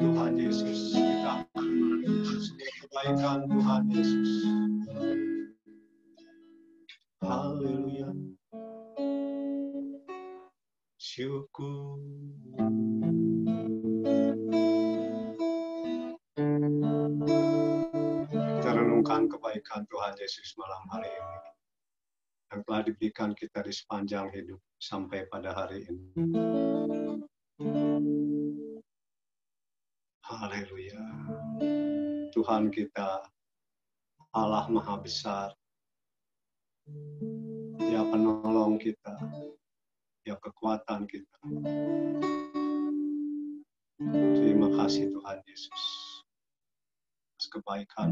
Tuhan Yesus, kita akan merenungkan segala kebaikan Tuhan Yesus. Haleluya. Syukur. Kita renungkan kebaikan Tuhan Yesus malam hari ini yang telah diberikan kita di sepanjang hidup sampai pada hari ini. Haleluya. Tuhan kita, Allah Maha Besar. Dia penolong kita. Dia kekuatan kita. Terima kasih Tuhan Yesus atas kebaikan.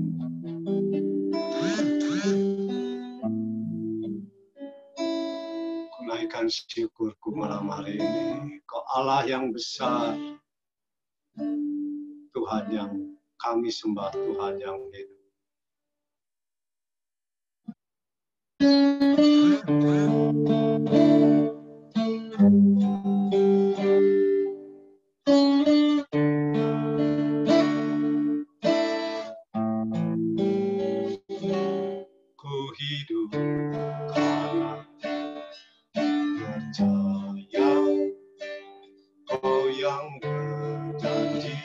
Naikkan syukurku malam hari ini. Kau Allah yang besar. Tuhan yang kami sembah, Tuhan yang hidup. Ku hidup karena percaya Kau yang berjanji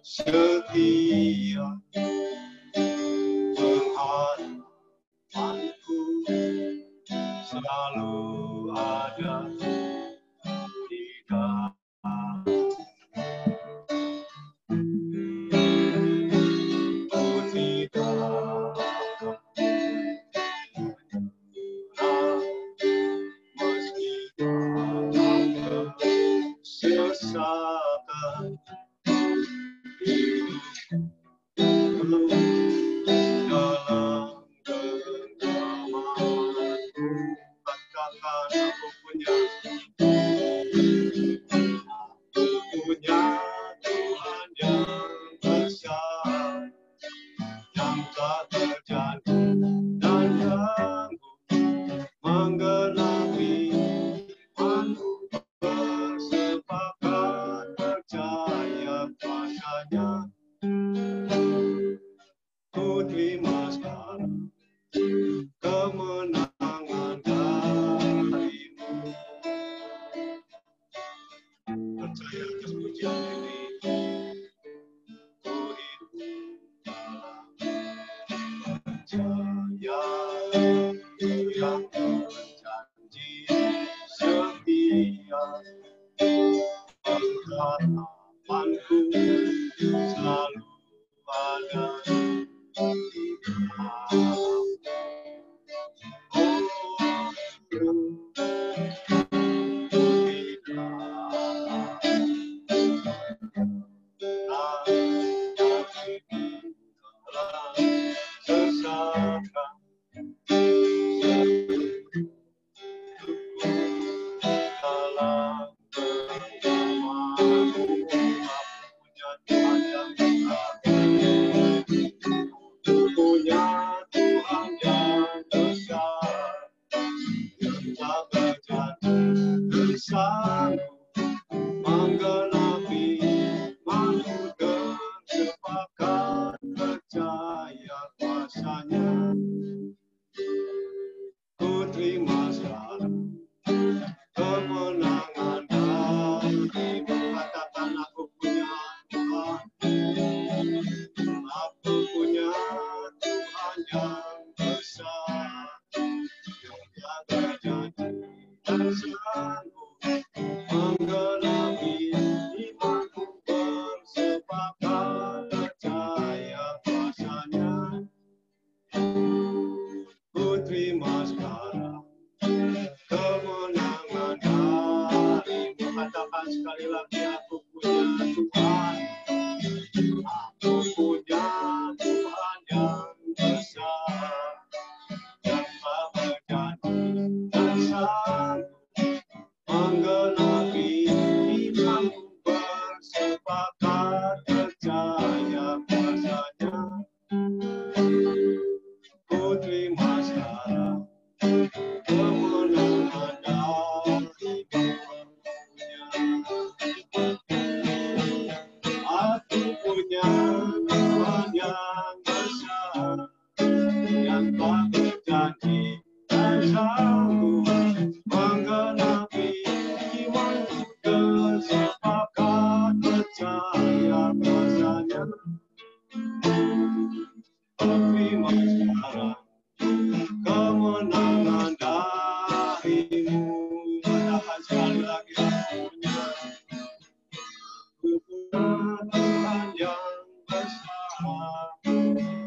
setia, pengharapanku selalu ada di dalam. Ku tidak akan menyerah meski dalam kesesakan. Dalam genggamanku katakan aku punya Tuhan yang besar, yang tak terjadi dan sanggup menggenapi imanku, bersepakat percaya padanya. Ku terima sekarang kemenangan darimu. Percaya atas pujian ini. Ku hidup dalam percaya Ku yang berjanji setia, pengharapanku selalu ada. Besar menggenapi imanku bersepakat percaya kuasanya. Ku terima sekarang kemenangan darimu. Katakan sekali lagi, aku punya Tuhan. Aku punya Tuhan yang besar, yang telah berjanji dan sanggup menggenapi imanku bersepakat percaya kuasanya. Ku terima sekarang kemenangan darimu. Aku punya Tuhan yang besar, yang telah berjanji dan sanggup menggenapi imanku bersepakat percaya kuasanya. Terima sekarang kemenangan darimu. Katakan sekali lagi, aku punya Tuhan yang besar,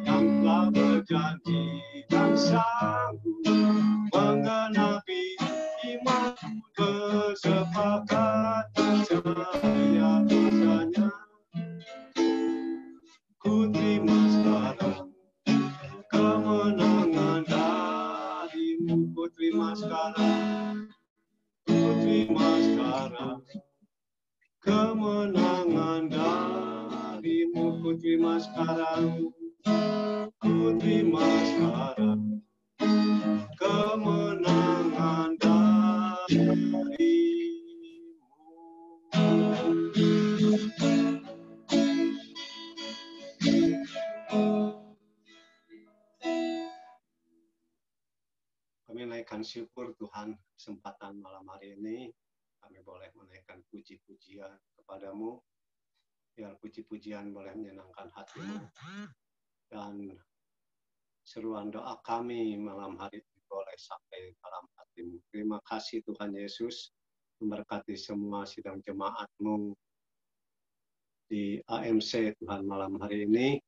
yang telah berjanji dan sanggup menggenapi imanku bersepakat percaya kuasanya. Ku terima sekarang kemenangan darimu. Ku terima sekarang, ku terima sekarang kemenangan darimu. Ku terima sekarang, ku terima sekarang kemenangan darimu. Kami naikkan syukur Tuhan, kesempatan malam hari ini kami boleh menaikkan puji-pujian kepadamu. Biar puji-pujian boleh menyenangkan hatimu. Dan seruan doa kami malam hari ini boleh sampai dalam hatimu. Terima kasih Tuhan Yesus, memberkati semua sidang jemaat-Mu di AMC Tuhan malam hari ini,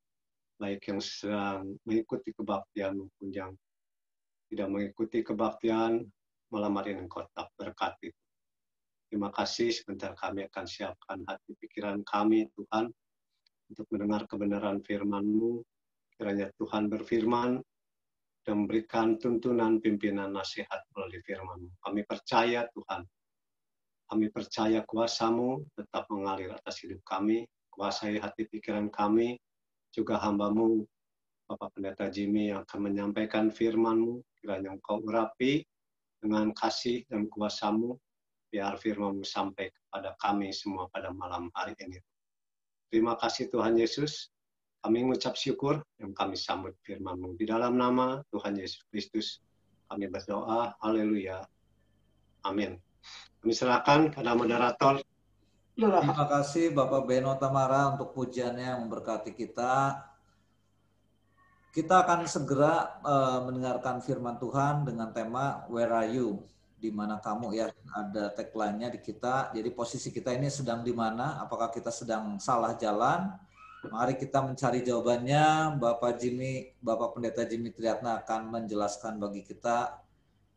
baik yang sedang mengikuti kebaktian maupun yang tidak mengikuti kebaktian, malam hari ini Engkau tetap berkati. Terima kasih, sebentar kami akan siapkan hati pikiran kami Tuhan untuk mendengar kebenaran firman-Mu. Kiranya Tuhan berfirman dan memberikan tuntunan, pimpinan, nasihat melalui firman-Mu. Kami percaya Tuhan, kami percaya kuasa-Mu tetap mengalir atas hidup kami, kuasai hati pikiran kami, juga hamba-Mu Bapak Pendeta Jimmy yang akan menyampaikan firman-Mu. Kiranya Engkau urapi dengan kasih dan kuasa-Mu, biar firman-Mu sampai kepada kami semua pada malam hari ini. Terima kasih Tuhan Yesus, kami mengucap syukur dan kami sambut firman-Mu. Di dalam nama Tuhan Yesus Kristus, kami berdoa, haleluya, amin. Kami serahkan pada moderator. Terima kasih Bapak Beno Tamara untuk pujiannya yang memberkati kita. Kita akan segera mendengarkan firman Tuhan dengan tema Where Are You? Di mana kamu ya? Ada tagline-nya di kita. Jadi posisi kita ini sedang di mana? Apakah kita sedang salah jalan? Mari kita mencari jawabannya. Bapak Pendeta Jimmy Triatna akan menjelaskan bagi kita.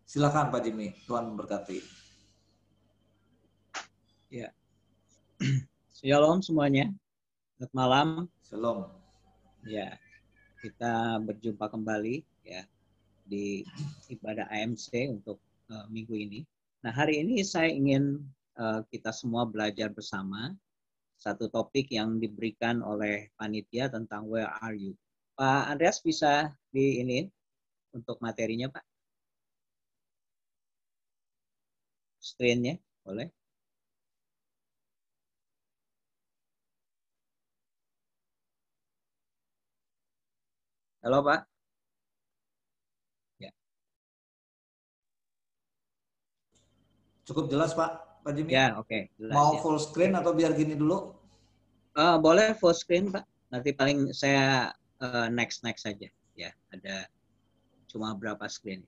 Silakan Pak Jimmy, Tuhan memberkati. Ya. Shalom semuanya. Selamat malam. Shalom. Ya. Kita berjumpa kembali ya di ibadah AMC untuk minggu ini. Nah, hari ini saya ingin kita semua belajar bersama satu topik yang diberikan oleh panitia tentang Where Are You? Pak Andreas bisa di ini untuk materinya, Pak? Screen-nya, boleh? Halo, Pak? Ya. Cukup jelas, Pak Jimmy? Ya, oke. Jelas, mau ya. Full screen atau biar gini dulu? Boleh full screen, Pak. Nanti paling saya next saja. Ya, ada cuma berapa screen.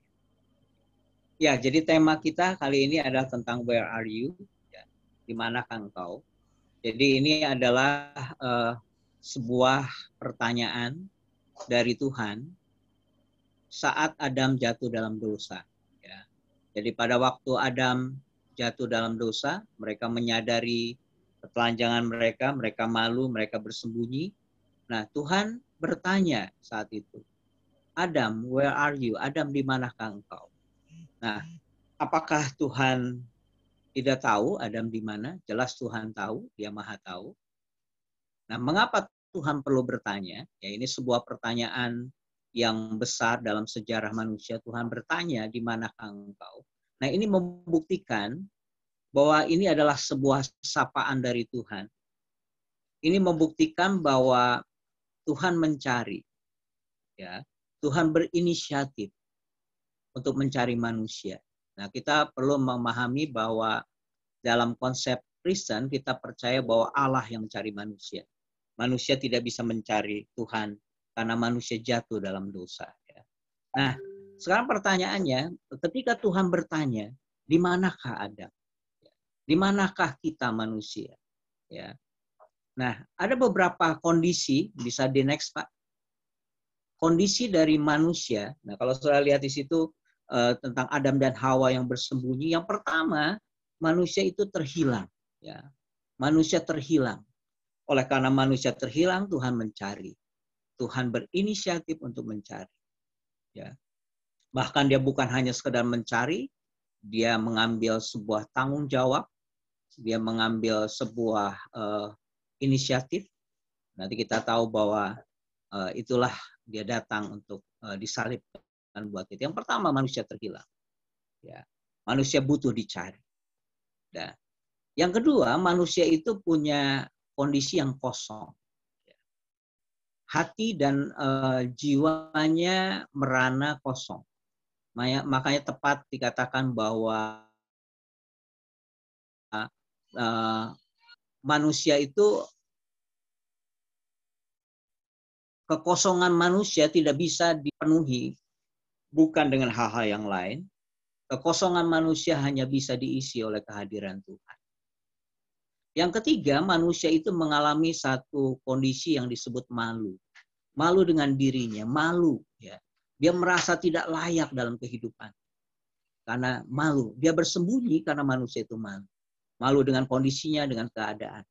Ya, jadi tema kita kali ini adalah tentang where are you? Ya, di manakah engkau? Jadi ini adalah sebuah pertanyaan dari Tuhan saat Adam jatuh dalam dosa. Ya. Jadi pada waktu Adam jatuh dalam dosa, mereka menyadari ketelanjangan mereka, mereka malu, mereka bersembunyi. Nah, Tuhan bertanya saat itu, Adam, where are you? Adam, di manakah engkau? Nah, apakah Tuhan tidak tahu Adam di mana? Jelas Tuhan tahu, Dia Maha tahu. Nah, mengapa Tuhan perlu bertanya? Ya, ini sebuah pertanyaan yang besar dalam sejarah manusia. Tuhan bertanya, di manakah engkau? Nah, ini membuktikan bahwa ini adalah sebuah sapaan dari Tuhan. Ini membuktikan bahwa Tuhan mencari, ya, Tuhan berinisiatif untuk mencari manusia. Nah, kita perlu memahami bahwa dalam konsep Kristen kita percaya bahwa Allah yang mencari manusia. Manusia tidak bisa mencari Tuhan karena manusia jatuh dalam dosa. Ya. Nah, sekarang pertanyaannya, ketika Tuhan bertanya, di manakah Adam? Di manakah kita manusia? Ya. Nah, ada beberapa kondisi, bisa di next Pak. Kondisi dari manusia. Nah, kalau saudara lihat di situ tentang Adam dan Hawa yang bersembunyi, yang pertama, manusia itu terhilang. Ya. Manusia terhilang. Oleh karena manusia terhilang, Tuhan mencari. Tuhan berinisiatif untuk mencari. Ya. Bahkan dia bukan hanya sekedar mencari, dia mengambil sebuah tanggung jawab, dia mengambil sebuah inisiatif. Nanti kita tahu bahwa itulah dia datang untuk disalibkan buat itu. Yang pertama, manusia terhilang. Ya. Manusia butuh dicari. Dan yang kedua, manusia itu punya kondisi yang kosong. Hati dan jiwanya merana kosong. Makanya tepat dikatakan bahwa manusia itu, kekosongan manusia tidak bisa dipenuhi bukan dengan hal-hal yang lain. Kekosongan manusia hanya bisa diisi oleh kehadiran Tuhan. Yang ketiga, manusia itu mengalami satu kondisi yang disebut malu. Malu dengan dirinya, malu. Ya. Dia merasa tidak layak dalam kehidupan. Karena malu. Dia bersembunyi karena manusia itu malu. Malu dengan kondisinya, dengan keadaan.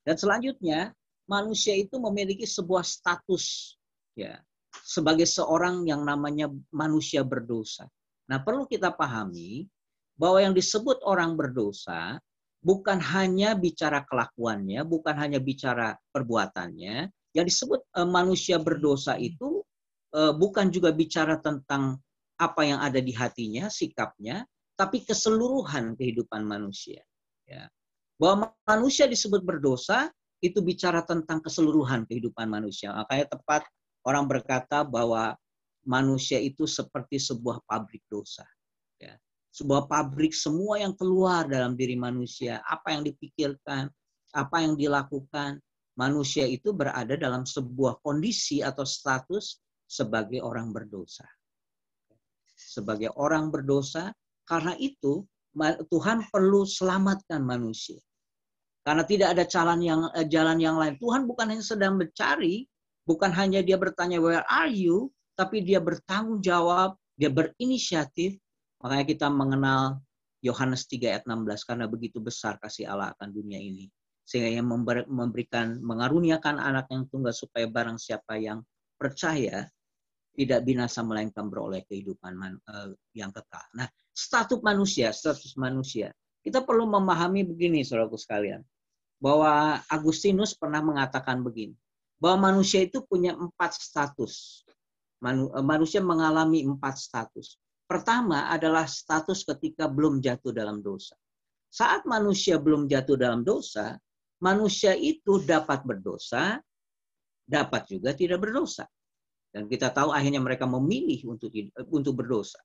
Dan selanjutnya, manusia itu memiliki sebuah status, ya, sebagai seorang yang namanya manusia berdosa. Nah, perlu kita pahami bahwa yang disebut orang berdosa bukan hanya bicara kelakuannya, bukan hanya bicara perbuatannya. Yang disebut manusia berdosa itu bukan juga bicara tentang apa yang ada di hatinya, sikapnya, tapi keseluruhan kehidupan manusia. Ya. Bahwa manusia disebut berdosa, itu bicara tentang keseluruhan kehidupan manusia. Makanya tepat orang berkata bahwa manusia itu seperti sebuah pabrik dosa. Ya. Sebuah pabrik, semua yang keluar dalam diri manusia, apa yang dipikirkan, apa yang dilakukan, manusia itu berada dalam sebuah kondisi atau status sebagai orang berdosa. Sebagai orang berdosa, karena itu Tuhan perlu selamatkan manusia. Karena tidak ada jalan yang lain. Tuhan bukan hanya sedang mencari, bukan hanya dia bertanya where are you, tapi dia bertanggung jawab, dia berinisiatif. Makanya kita mengenal Yohanes 3 ayat 16, karena begitu besar kasih Allah akan dunia ini. Sehingga ia mengaruniakan anak yang tunggal supaya barang siapa yang percaya tidak binasa melainkan beroleh kehidupan yang kekal. Nah, status manusia. Kita perlu memahami begini, saudaraku sekalian. Bahwa Agustinus pernah mengatakan begini, bahwa manusia itu punya 4 status. Manusia mengalami 4 status. Pertama adalah status ketika belum jatuh dalam dosa. Saat manusia belum jatuh dalam dosa, manusia itu dapat berdosa, dapat juga tidak berdosa. Dan kita tahu akhirnya mereka memilih untuk berdosa.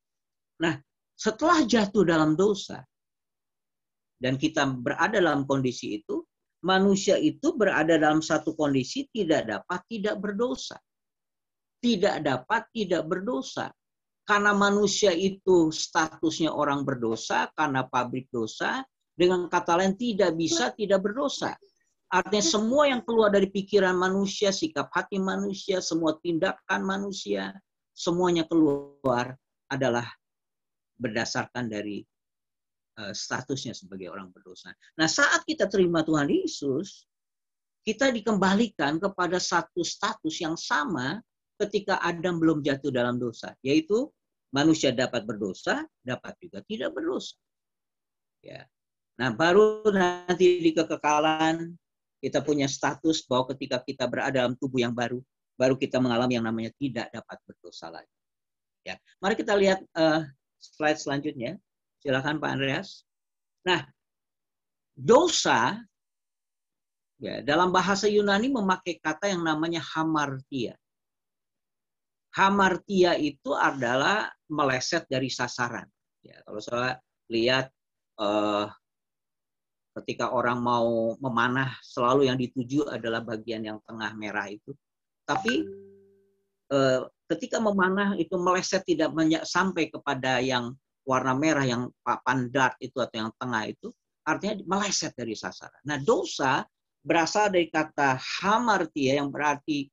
Nah, setelah jatuh dalam dosa, dan kita berada dalam kondisi itu, manusia itu berada dalam satu kondisi tidak dapat tidak berdosa. Tidak dapat tidak berdosa. karena manusia itu statusnya orang berdosa, karena pabrik dosa, dengan kata lain tidak bisa tidak berdosa. Artinya semua yang keluar dari pikiran manusia, sikap hati manusia, semua tindakan manusia, semuanya keluar adalah berdasarkan dari statusnya sebagai orang berdosa. Nah, saat kita terima Tuhan Yesus, kita dikembalikan kepada satu status yang sama ketika Adam belum jatuh dalam dosa, yaitu manusia dapat berdosa, dapat juga tidak berdosa. Ya. Nah, baru nanti di kekekalan kita punya status bahwa ketika kita berada dalam tubuh yang baru, baru kita mengalami yang namanya tidak dapat berdosa lagi. Ya. Mari kita lihat slide selanjutnya. Silakan Pak Andreas. Nah, dosa ya, dalam bahasa Yunani memakai kata yang namanya hamartia. Hamartia itu adalah meleset dari sasaran. Ya, kalau saya lihat ketika orang mau memanah, selalu yang dituju adalah bagian yang tengah merah itu. Tapi ketika memanah itu meleset tidak sampai kepada yang warna merah, yang papan dart itu atau yang tengah itu, artinya meleset dari sasaran. Nah, dosa berasal dari kata hamartia yang berarti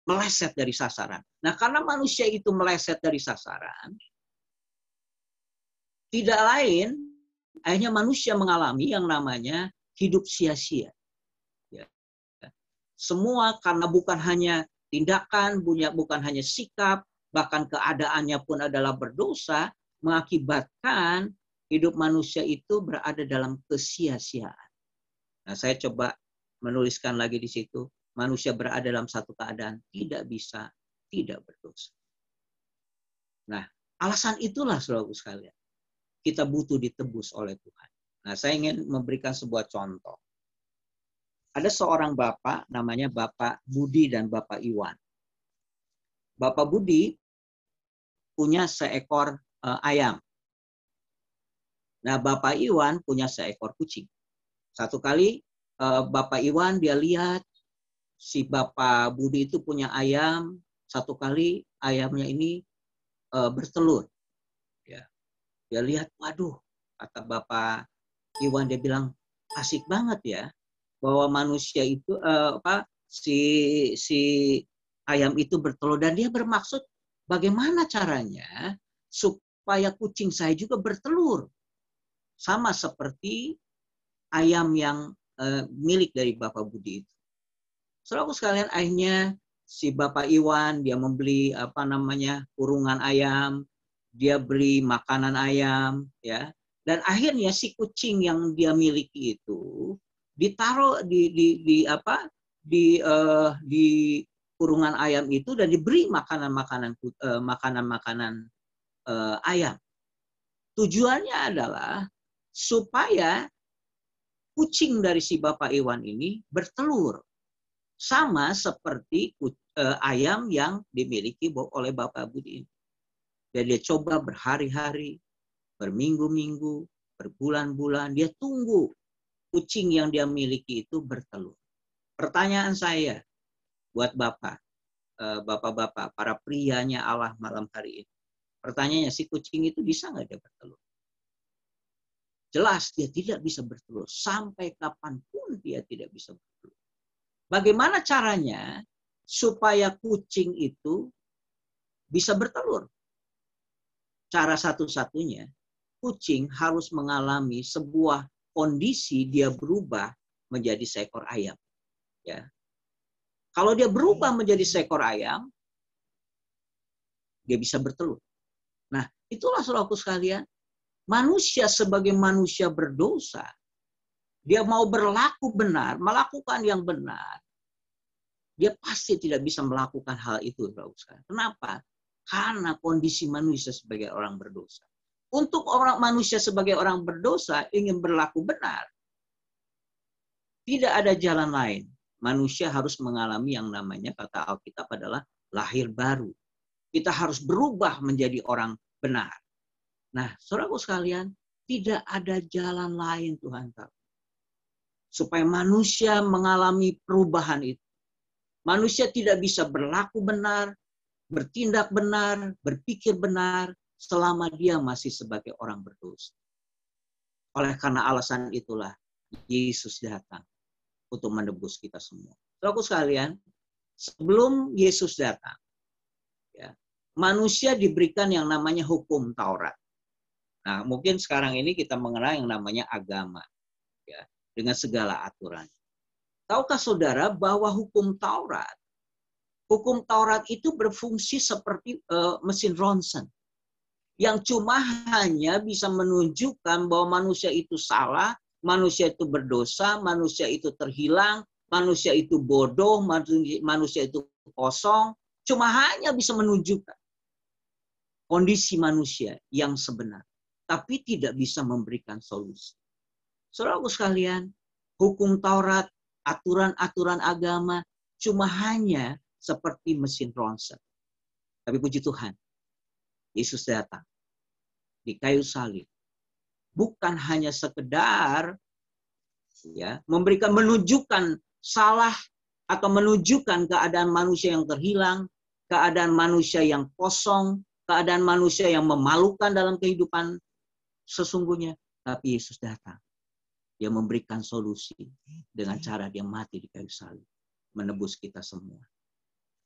meleset dari sasaran. Nah, karena manusia itu meleset dari sasaran, tidak lain, akhirnya manusia mengalami yang namanya hidup sia-sia. Ya. Semua karena bukan hanya tindakan, bukan hanya sikap, bahkan keadaannya pun adalah berdosa, mengakibatkan hidup manusia itu berada dalam kesia-siaan. Nah, saya coba menuliskan lagi di situ. Manusia berada dalam satu keadaan tidak bisa tidak berdosa. Nah, alasan itulah saudaraku sekalian, kita butuh ditebus oleh Tuhan. Nah, saya ingin memberikan sebuah contoh. Ada seorang bapak, namanya Bapak Budi dan Bapak Iwan. Bapak Budi punya seekor ayam. Nah, Bapak Iwan punya seekor kucing. Satu kali Bapak Iwan dia lihat si Bapak Budi itu punya ayam, satu kali ayamnya ini bertelur. Ya. Dia lihat, waduh, kata Bapak Iwan, dia bilang, asik banget ya, bahwa manusia itu, si ayam itu bertelur. Dan dia bermaksud, bagaimana caranya supaya kucing saya juga bertelur. Sama seperti ayam yang milik dari Bapak Budi itu. Saudaraku sekalian, akhirnya si Bapak Iwan dia membeli kurungan ayam, dia beli makanan ayam, ya. Dan akhirnya si kucing yang dia miliki itu ditaruh di kurungan ayam itu dan diberi makanan ayam. Tujuannya adalah supaya kucing dari si Bapak Iwan ini bertelur. Sama seperti ayam yang dimiliki oleh Bapak Budi. Dan dia coba berhari-hari, berminggu-minggu, berbulan-bulan, dia tunggu kucing yang dia miliki itu bertelur. Pertanyaan saya buat bapak-bapak, para prianya Allah malam hari ini. Pertanyaannya, si kucing itu bisa nggak dia bertelur? Jelas dia tidak bisa bertelur. Sampai kapanpun dia tidak bisa bertelur. Bagaimana caranya supaya kucing itu bisa bertelur? Cara satu-satunya, kucing harus mengalami sebuah kondisi dia berubah menjadi seekor ayam. Ya. Kalau dia berubah menjadi seekor ayam, dia bisa bertelur. Nah, itulah saudaraku sekalian, manusia sebagai manusia berdosa, dia mau berlaku benar, melakukan yang benar, dia pasti tidak bisa melakukan hal itu. Kenapa? Karena kondisi manusia sebagai orang berdosa. Untuk manusia sebagai orang berdosa ingin berlaku benar, tidak ada jalan lain. Manusia harus mengalami yang namanya, kata Alkitab, adalah lahir baru. Kita harus berubah menjadi orang benar. Nah, saudaraku sekalian, tidak ada jalan lain Tuhan tahu. Supaya manusia mengalami perubahan itu. Manusia tidak bisa berlaku benar, bertindak benar, berpikir benar, selama dia masih sebagai orang berdosa. Oleh karena alasan itulah, Yesus datang untuk menebus kita semua. Saudaraku sekalian, sebelum Yesus datang, ya, manusia diberikan yang namanya hukum Taurat. Nah, mungkin sekarang ini kita mengenal yang namanya agama, ya, dengan segala aturan. Tahukah saudara bahwa hukum Taurat itu berfungsi seperti mesin ronsen yang cuma hanya bisa menunjukkan bahwa manusia itu salah, manusia itu berdosa, manusia itu terhilang, manusia itu bodoh, manusia itu kosong, cuma hanya bisa menunjukkan kondisi manusia yang sebenar, tapi tidak bisa memberikan solusi. Saudaraku sekalian, hukum Taurat, aturan-aturan agama cuma hanya seperti mesin ronsen. Tapi puji Tuhan, Yesus datang di kayu salib. Bukan hanya sekedar ya, menunjukkan salah atau menunjukkan keadaan manusia yang terhilang, keadaan manusia yang kosong, keadaan manusia yang memalukan dalam kehidupan sesungguhnya. Tapi Yesus datang. Dia memberikan solusi dengan cara dia mati di kayu salib. Menebus kita semua.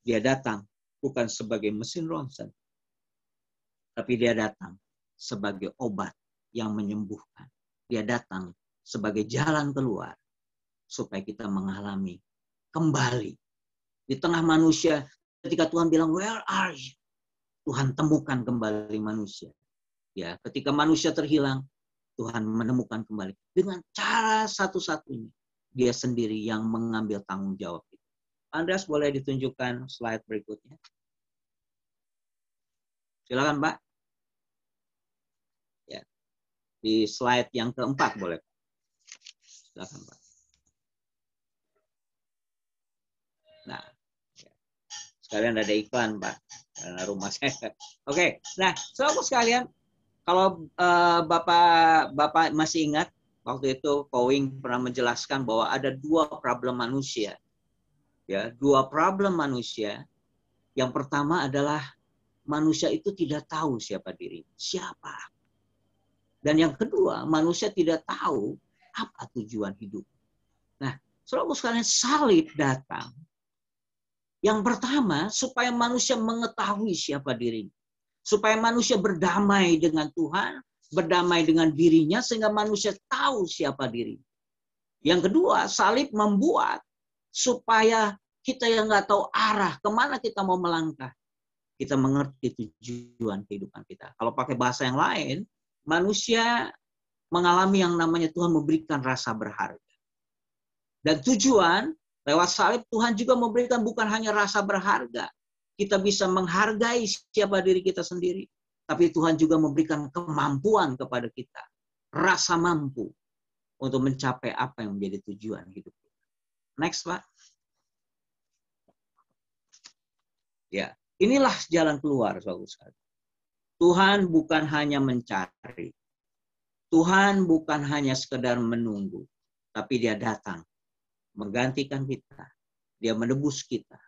Dia datang bukan sebagai mesin ronsen, tapi dia datang sebagai obat yang menyembuhkan. Dia datang sebagai jalan keluar supaya kita mengalami kembali di tengah manusia. Ketika Tuhan bilang, "Where are you?" Tuhan temukan kembali manusia. Ya, ketika manusia terhilang, Tuhan menemukan kembali dengan cara satu-satunya. Dia sendiri yang mengambil tanggung jawab itu. Andreas, boleh ditunjukkan slide berikutnya? Silakan, Pak. Ya. Di slide yang keempat boleh. Silakan, Pak. Nah, ya. Sekalian ada iklan, Pak. Karena rumah saya. Oke. Nah, saudara sekalian, kalau Bapak masih ingat, waktu itu Kowing pernah menjelaskan bahwa ada dua problem manusia. Ya, dua problem manusia. Yang pertama adalah manusia itu tidak tahu siapa diri, siapa. Dan yang kedua, manusia tidak tahu apa tujuan hidup. Nah, saudara sekalian, salib datang. Yang pertama, supaya manusia mengetahui siapa dirinya. Supaya manusia berdamai dengan Tuhan, berdamai dengan dirinya, sehingga manusia tahu siapa dirinya. Yang kedua, salib membuat supaya kita yang nggak tahu arah, kemana kita mau melangkah, kita mengerti tujuan kehidupan kita. Kalau pakai bahasa yang lain, manusia mengalami yang namanya Tuhan memberikan rasa berharga. Dan tujuan, lewat salib Tuhan juga memberikan bukan hanya rasa berharga, kita bisa menghargai siapa diri kita sendiri, tapi Tuhan juga memberikan kemampuan kepada kita, rasa mampu untuk mencapai apa yang menjadi tujuan hidup kita. Next, Pak. Ya, inilah jalan keluar, saudara sekalian. Tuhan bukan hanya mencari. Tuhan bukan hanya sekedar menunggu, tapi dia datang menggantikan kita. Dia menebus kita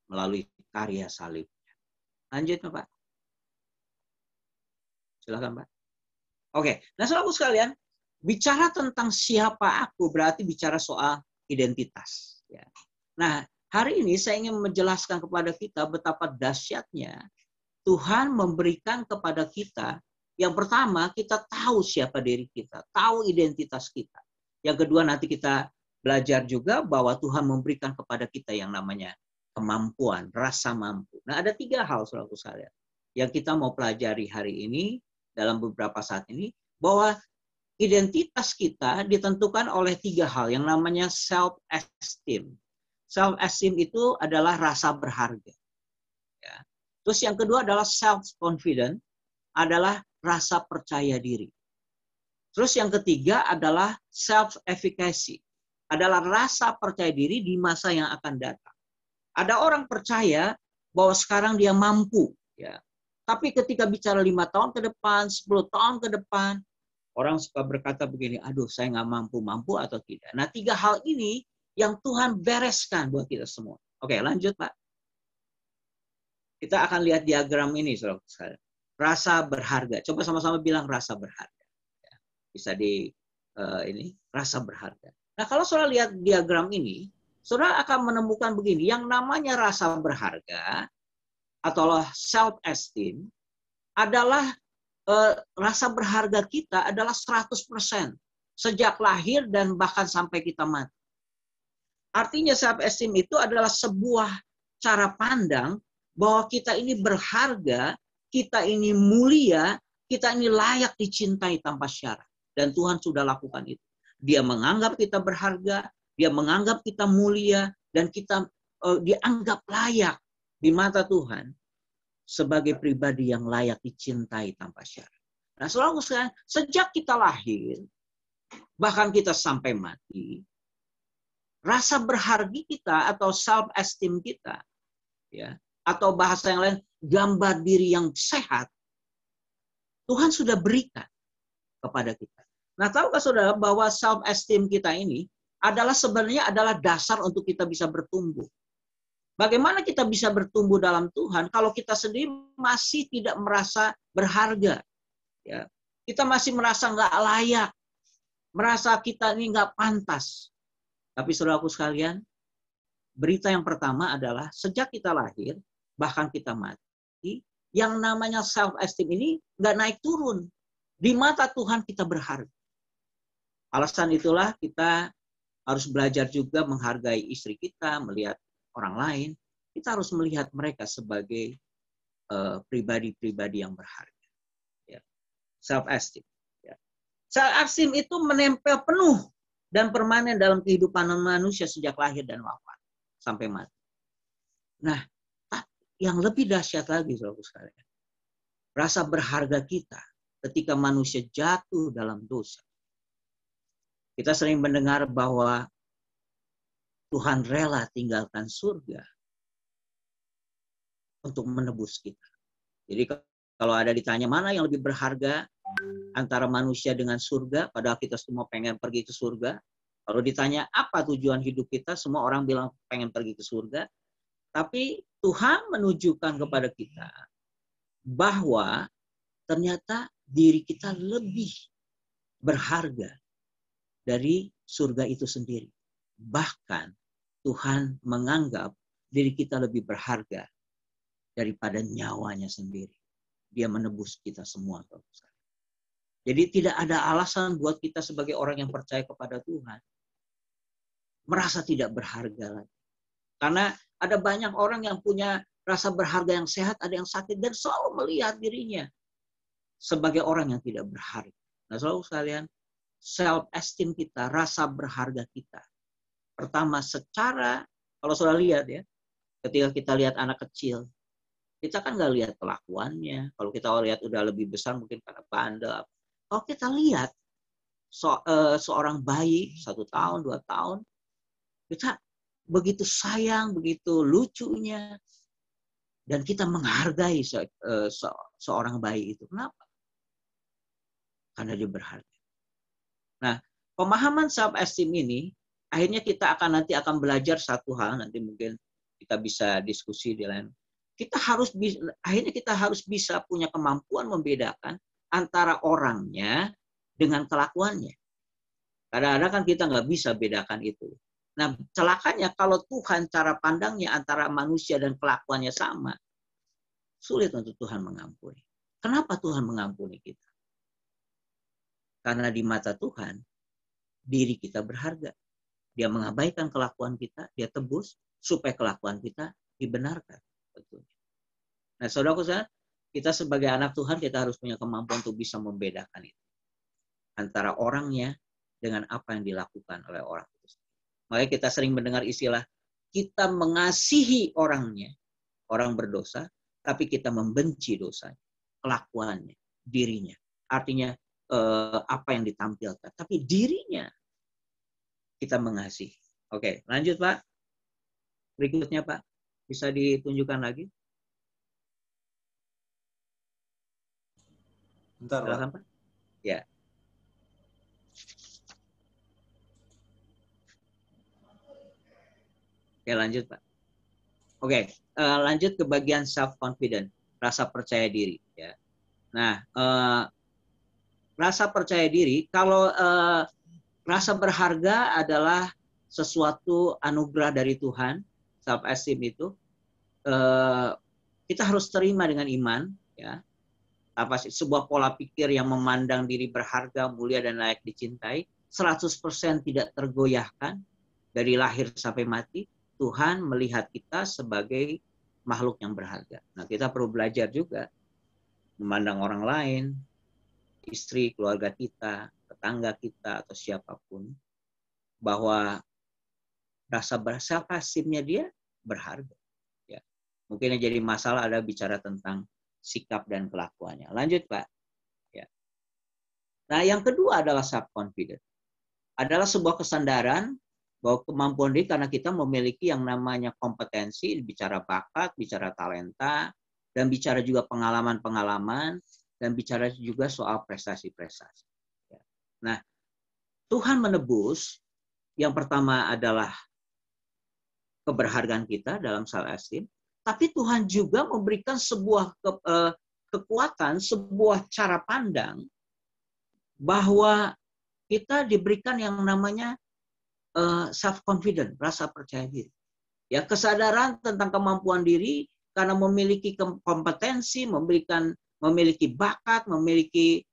melalui karya salibnya. Lanjut, Pak. Silakan, Pak. Oke, nah saudaraku sekalian, bicara tentang siapa aku berarti bicara soal identitas. Ya. Nah, hari ini saya ingin menjelaskan kepada kita betapa dahsyatnya Tuhan memberikan kepada kita. Yang pertama, kita tahu siapa diri kita, tahu identitas kita. Yang kedua, nanti kita belajar juga bahwa Tuhan memberikan kepada kita yang namanya kemampuan, rasa mampu. Nah, ada 3 hal, saudaraku sekalian, yang kita mau pelajari hari ini, dalam beberapa saat ini, bahwa identitas kita ditentukan oleh 3 hal, yang namanya self-esteem. Self-esteem itu adalah rasa berharga. Ya. Terus yang kedua adalah self-confident, adalah rasa percaya diri. Terus yang ketiga adalah self-efficacy, adalah rasa percaya diri di masa yang akan datang. Ada orang percaya bahwa sekarang dia mampu, ya. Tapi ketika bicara 5 tahun ke depan, 10 tahun ke depan, orang suka berkata begini, aduh saya nggak mampu atau tidak. Nah 3 hal ini yang Tuhan bereskan buat kita semua. Oke, lanjut, Pak. Kita akan lihat diagram ini, saudara sekalian. Rasa berharga. Coba sama-sama bilang rasa berharga. Bisa di ini rasa berharga. Nah, kalau saudara lihat diagram ini, saudara akan menemukan begini, yang namanya rasa berharga atau self esteem adalah rasa berharga kita adalah 100% sejak lahir dan bahkan sampai kita mati. Artinya self esteem itu adalah sebuah cara pandang bahwa kita ini berharga, kita ini mulia, kita ini layak dicintai tanpa syarat. Dan Tuhan sudah lakukan itu. Dia menganggap kita berharga, dia menganggap kita mulia, dan kita dianggap layak di mata Tuhan sebagai pribadi yang layak dicintai tanpa syarat. Nah, selalu sejak kita lahir, bahkan kita sampai mati, rasa berharga kita atau self esteem kita, ya, atau bahasa yang lain, gambar diri yang sehat, Tuhan sudah berikan kepada kita. Nah, tahukah saudara bahwa self esteem kita ini adalah sebenarnya adalah dasar untuk kita bisa bertumbuh. Bagaimana kita bisa bertumbuh dalam Tuhan kalau kita sendiri masih tidak merasa berharga, ya, kita masih merasa nggak layak, merasa kita ini nggak pantas. Tapi saudaraku sekalian, berita yang pertama adalah sejak kita lahir, bahkan kita mati, yang namanya self esteem ini nggak naik turun. Di mata Tuhan kita berharga. Alasan itulah kita harus belajar juga menghargai istri kita, melihat orang lain. Kita harus melihat mereka sebagai pribadi-pribadi yang berharga. Ya. Self esteem. Ya. Self esteem itu menempel penuh dan permanen dalam kehidupan manusia sejak lahir dan wafat sampai mati. Nah, yang lebih dahsyat lagi, saudara sekalian, rasa berharga kita ketika manusia jatuh dalam dosa. Kita sering mendengar bahwa Tuhan rela tinggalkan surga untuk menebus kita. Jadi kalau ada ditanya mana yang lebih berharga antara manusia dengan surga, padahal kita semua pengen pergi ke surga. Kalau ditanya apa tujuan hidup kita, semua orang bilang pengen pergi ke surga. Tapi Tuhan menunjukkan kepada kita bahwa ternyata diri kita lebih berharga dari surga itu sendiri. Bahkan Tuhan menganggap diri kita lebih berharga daripada nyawanya sendiri. Dia menebus kita semua. Jadi tidak ada alasan buat kita sebagai orang yang percaya kepada Tuhan merasa tidak berharga lagi. Karena ada banyak orang yang punya rasa berharga yang sehat, ada yang sakit, dan selalu melihat dirinya sebagai orang yang tidak berharga. Nah, selalu sekalian, self esteem kita, rasa berharga kita. Pertama, secara, kalau sudah lihat ya, ketika kita lihat anak kecil, kita kan nggak lihat kelakuannya. Kalau kita lihat udah lebih besar, mungkin karena bandel. Kalau kita lihat seorang bayi 1 tahun, 2 tahun, kita begitu sayang, begitu lucunya, dan kita menghargai seorang bayi itu. Kenapa? Karena dia berharga. Nah, pemahaman self esteem ini akhirnya kita nanti akan belajar satu hal, nanti mungkin kita bisa diskusi di lain. Akhirnya kita harus bisa punya kemampuan membedakan antara orangnya dengan kelakuannya. Kadang-kadang kan kita nggak bisa bedakan itu. Nah, celakanya kalau Tuhan cara pandangnya antara manusia dan kelakuannya sama, sulit untuk Tuhan mengampuni. Kenapa Tuhan mengampuni kita? Karena di mata Tuhan, diri kita berharga. Dia mengabaikan kelakuan kita, dia tebus supaya kelakuan kita dibenarkan. Betul. Nah, saudaraku, kita sebagai anak Tuhan, kita harus punya kemampuan untuk bisa membedakan itu. Antara orangnya dengan apa yang dilakukan oleh orang itu. Makanya kita sering mendengar istilah, kita mengasihi orangnya, orang berdosa, tapi kita membenci dosanya, kelakuannya, dirinya. Artinya, apa yang ditampilkan. Tapi dirinya kita mengasihi. Oke, lanjut Pak. Berikutnya Pak. Bisa ditunjukkan lagi? Bentar Pak. Pak. Ya. Oke, lanjut Pak. Oke, lanjut ke bagian self confident, rasa percaya diri. Ya. Nah, rasa percaya diri, kalau rasa berharga adalah sesuatu anugerah dari Tuhan, self esteem itu kita harus terima dengan iman, ya. Apa sih sebuah pola pikir yang memandang diri berharga, mulia dan layak dicintai, 100% tidak tergoyahkan dari lahir sampai mati. Tuhan melihat kita sebagai makhluk yang berharga. Nah, kita perlu belajar juga memandang orang lain, istri, keluarga kita, tetangga kita atau siapapun, bahwa rasa self-esteem-nya dia berharga. Ya. Mungkin yang jadi masalah ada bicara tentang sikap dan kelakuannya. Lanjut, Pak. Ya. Nah, yang kedua adalah self-confident. Adalah sebuah kesadaran bahwa kemampuan diri karena kita memiliki yang namanya kompetensi, bicara bakat, bicara talenta, dan bicara juga pengalaman-pengalaman, dan bicara juga soal prestasi-prestasi. Nah, Tuhan menebus, yang pertama adalah keberhargaan kita dalam self-esteem, tapi Tuhan juga memberikan sebuah kekuatan, sebuah cara pandang, bahwa kita diberikan yang namanya self-confident, rasa percaya diri. Ya, kesadaran tentang kemampuan diri karena memiliki kompetensi, memiliki bakat, memiliki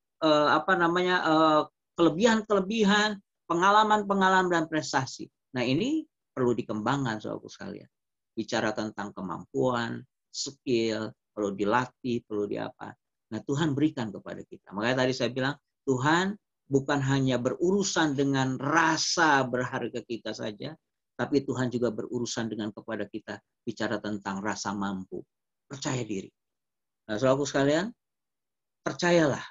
kelebihan-kelebihan, pengalaman-pengalaman dan prestasi. Nah, ini perlu dikembangkan, saudaraku sekalian. Bicara tentang kemampuan, skill, perlu dilatih, perlu diapa. Nah, Tuhan berikan kepada kita. Makanya tadi saya bilang, Tuhan bukan hanya berurusan dengan rasa berharga kita saja, tapi Tuhan juga berurusan dengan kepada kita bicara tentang rasa mampu, percaya diri. Nah, saudaraku sekalian, percayalah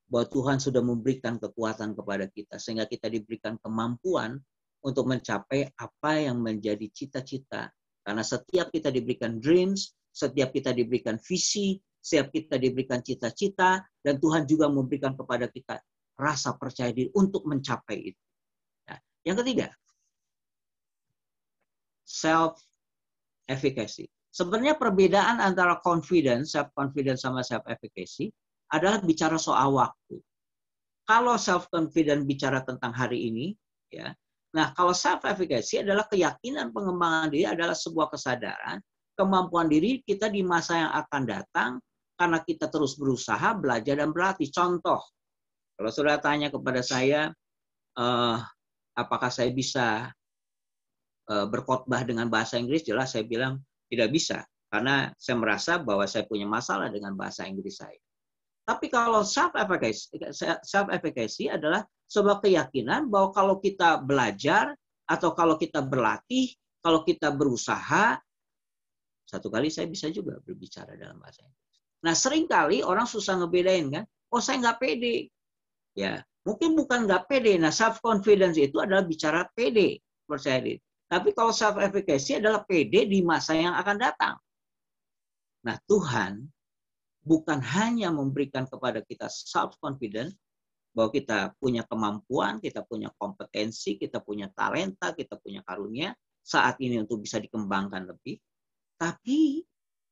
bahwa Tuhan sudah memberikan kekuatan kepada kita sehingga kita diberikan kemampuan untuk mencapai apa yang menjadi cita-cita. Karena setiap kita diberikan dreams, setiap kita diberikan visi, setiap kita diberikan cita-cita, dan Tuhan juga memberikan kepada kita rasa percaya diri untuk mencapai itu. Nah, yang ketiga, self-efficacy. Sebenarnya perbedaan antara confidence, self-confidence sama self-efficacy adalah bicara soal waktu. Kalau self-confidence bicara tentang hari ini, ya. Nah, kalau self-efficacy adalah keyakinan pengembangan diri adalah sebuah kesadaran, kemampuan diri kita di masa yang akan datang karena kita terus berusaha, belajar, dan berlatih. Contoh, kalau saudara tanya kepada saya, apakah saya bisa berkhotbah dengan bahasa Inggris, jelas saya bilang tidak bisa. Karena saya merasa bahwa saya punya masalah dengan bahasa Inggris saya. Tapi kalau self-efficacy adalah sebuah keyakinan bahwa kalau kita belajar, atau kalau kita berlatih, kalau kita berusaha, satu kali saya bisa juga berbicara dalam bahasa Inggris. Nah, seringkali orang susah ngebedain kan, oh saya nggak pede. Ya, mungkin bukan nggak pede. Nah, self-confidence itu adalah bicara pede, percaya diri. Tapi kalau self-efficacy adalah pede di masa yang akan datang. Nah, Tuhan bukan hanya memberikan kepada kita self-confidence, bahwa kita punya kemampuan, kita punya kompetensi, kita punya talenta, kita punya karunia saat ini untuk bisa dikembangkan lebih. Tapi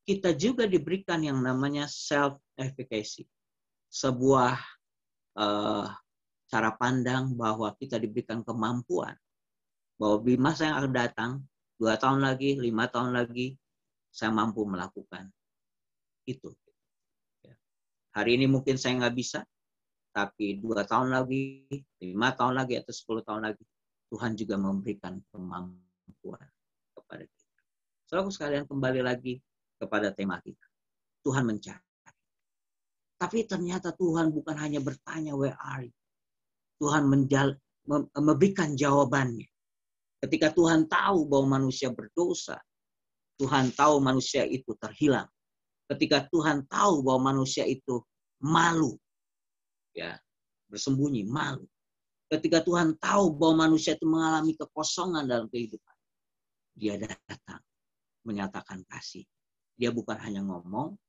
kita juga diberikan yang namanya self-efficacy. Sebuah cara pandang bahwa kita diberikan kemampuan bahwa di masa yang akan datang 2 tahun lagi, 5 tahun lagi, saya mampu melakukan itu. Hari ini mungkin saya nggak bisa, tapi 2 tahun lagi, 5 tahun lagi, atau 10 tahun lagi, Tuhan juga memberikan kemampuan kepada kita. Saudaraku sekalian, kembali lagi kepada tema kita. Tuhan mencari. Tapi ternyata Tuhan bukan hanya bertanya, where are you? Tuhan memberikan jawabannya. Ketika Tuhan tahu bahwa manusia berdosa, Tuhan tahu manusia itu terhilang. Ketika Tuhan tahu bahwa manusia itu malu, ya, bersembunyi, malu. Ketika Tuhan tahu bahwa manusia itu mengalami kekosongan dalam kehidupan, dia datang menyatakan kasih. Dia bukan hanya ngomong,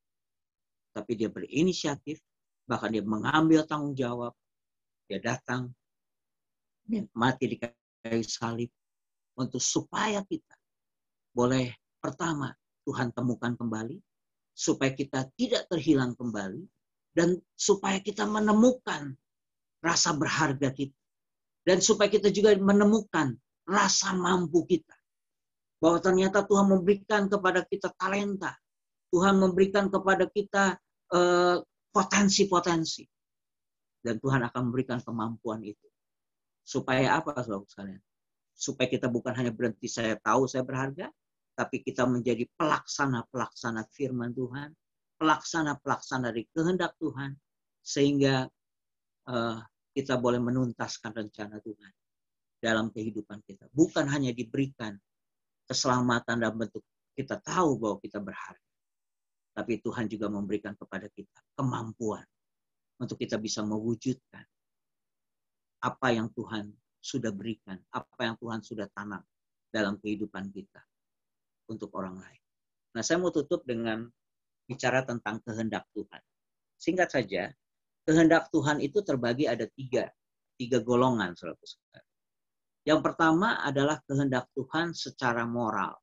tapi dia berinisiatif, bahkan dia mengambil tanggung jawab. Dia datang, mati di kayu salib, untuk supaya kita boleh pertama Tuhan temukan kembali, supaya kita tidak terhilang kembali, dan supaya kita menemukan rasa berharga kita. Dan supaya kita juga menemukan rasa mampu kita. Bahwa ternyata Tuhan memberikan kepada kita talenta. Tuhan memberikan kepada kita potensi-potensi. Dan Tuhan akan memberikan kemampuan itu. Supaya apa, saudara sekalian? Supaya kita bukan hanya berhenti saya tahu saya berharga, tapi kita menjadi pelaksana-pelaksana firman Tuhan, pelaksana-pelaksana dari kehendak Tuhan, sehingga kita boleh menuntaskan rencana Tuhan dalam kehidupan kita. Bukan hanya diberikan keselamatan dalam bentuk kita tahu bahwa kita berharga, tapi Tuhan juga memberikan kepada kita kemampuan untuk kita bisa mewujudkan apa yang Tuhan sudah berikan, apa yang Tuhan sudah tanam dalam kehidupan kita untuk orang lain. Nah, saya mau tutup dengan bicara tentang kehendak Tuhan. Singkat saja, kehendak Tuhan itu terbagi ada tiga golongan, saudara-saudara. Yang pertama adalah kehendak Tuhan secara moral.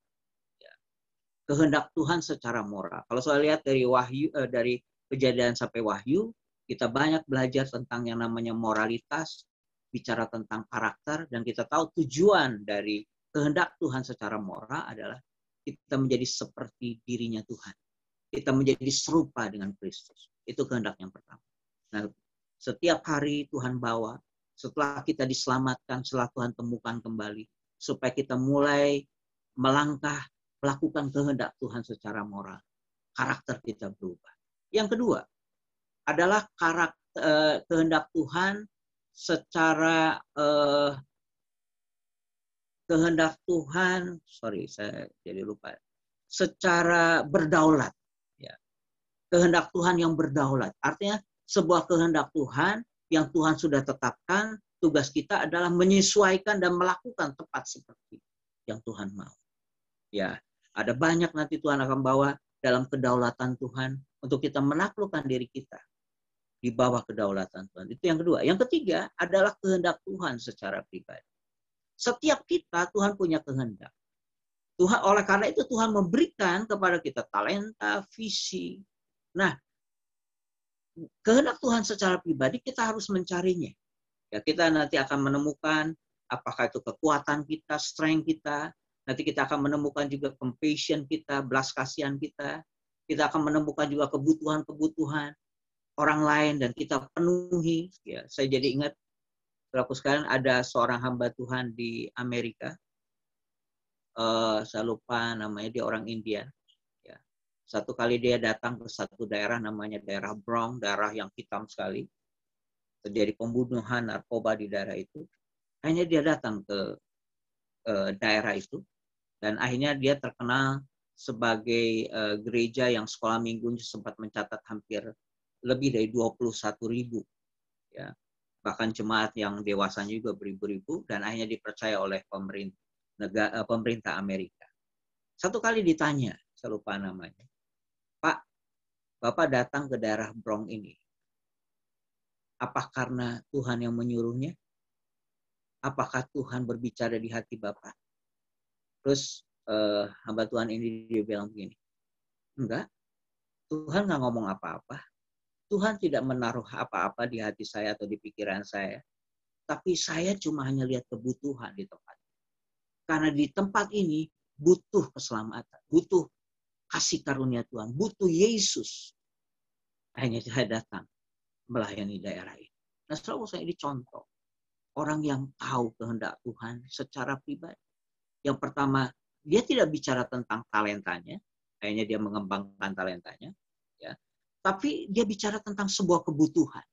Kehendak Tuhan secara moral. Kalau saya lihat dari Wahyu, dari Kejadian sampai Wahyu, kita banyak belajar tentang yang namanya moralitas, bicara tentang karakter, dan kita tahu tujuan dari kehendak Tuhan secara moral adalah kita menjadi seperti dirinya Tuhan. Kita menjadi serupa dengan Kristus. Itu kehendak yang pertama. Nah, setiap hari Tuhan bawa, setelah kita diselamatkan, setelah Tuhan temukan kembali, supaya kita mulai melangkah, melakukan kehendak Tuhan secara moral. Karakter kita berubah. Yang kedua adalah kehendak Tuhan secara secara berdaulat. Ya. Kehendak Tuhan yang berdaulat. Artinya sebuah kehendak Tuhan yang Tuhan sudah tetapkan, tugas kita adalah menyesuaikan dan melakukan tepat seperti yang Tuhan mau. Ya, ada banyak nanti Tuhan akan bawa dalam kedaulatan Tuhan untuk kita menaklukkan diri kita di bawah kedaulatan Tuhan. Itu yang kedua. Yang ketiga adalah kehendak Tuhan secara pribadi. Setiap kita Tuhan punya kehendak. Tuhan, oleh karena itu Tuhan memberikan kepada kita talenta, visi. Nah, kehendak Tuhan secara pribadi kita harus mencarinya. Ya, kita nanti akan menemukan apakah itu kekuatan kita, strength kita. Nanti kita akan menemukan juga compassion kita, belas kasihan kita. Kita akan menemukan juga kebutuhan-kebutuhan orang lain dan kita penuhi. Ya, saya jadi ingat, saudaraku sekalian, ada seorang hamba Tuhan di Amerika. Saya lupa namanya, dia orang India. Ya. Satu kali dia datang ke satu daerah namanya daerah Bronx, daerah yang hitam sekali. Terjadi pembunuhan narkoba di daerah itu. Akhirnya dia datang ke daerah itu. Dan akhirnya dia terkenal sebagai gereja yang sekolah minggunya sempat mencatat hampir lebih dari 21.000. Ya. Bahkan jemaat yang dewasanya juga beribu-ribu. Dan akhirnya dipercaya oleh pemerintah Amerika. Satu kali ditanya, saya lupa namanya. Pak, Bapak datang ke daerah Bronx ini. Apa karena Tuhan yang menyuruhnya? Apakah Tuhan berbicara di hati Bapak? Terus hamba Tuhan ini dia bilang begini, enggak, Tuhan nggak ngomong apa-apa. Tuhan tidak menaruh apa-apa di hati saya atau di pikiran saya. Tapi saya cuma hanya lihat kebutuhan di tempat. Karena di tempat ini butuh keselamatan, butuh kasih karunia Tuhan, butuh Yesus. Akhirnya saya datang melayani daerah ini. Nah, selalu saya ini contoh orang yang tahu kehendak Tuhan secara pribadi. Yang pertama, dia tidak bicara tentang talentanya, akhirnya dia mengembangkan talentanya, ya. Tapi dia bicara tentang sebuah kebutuhan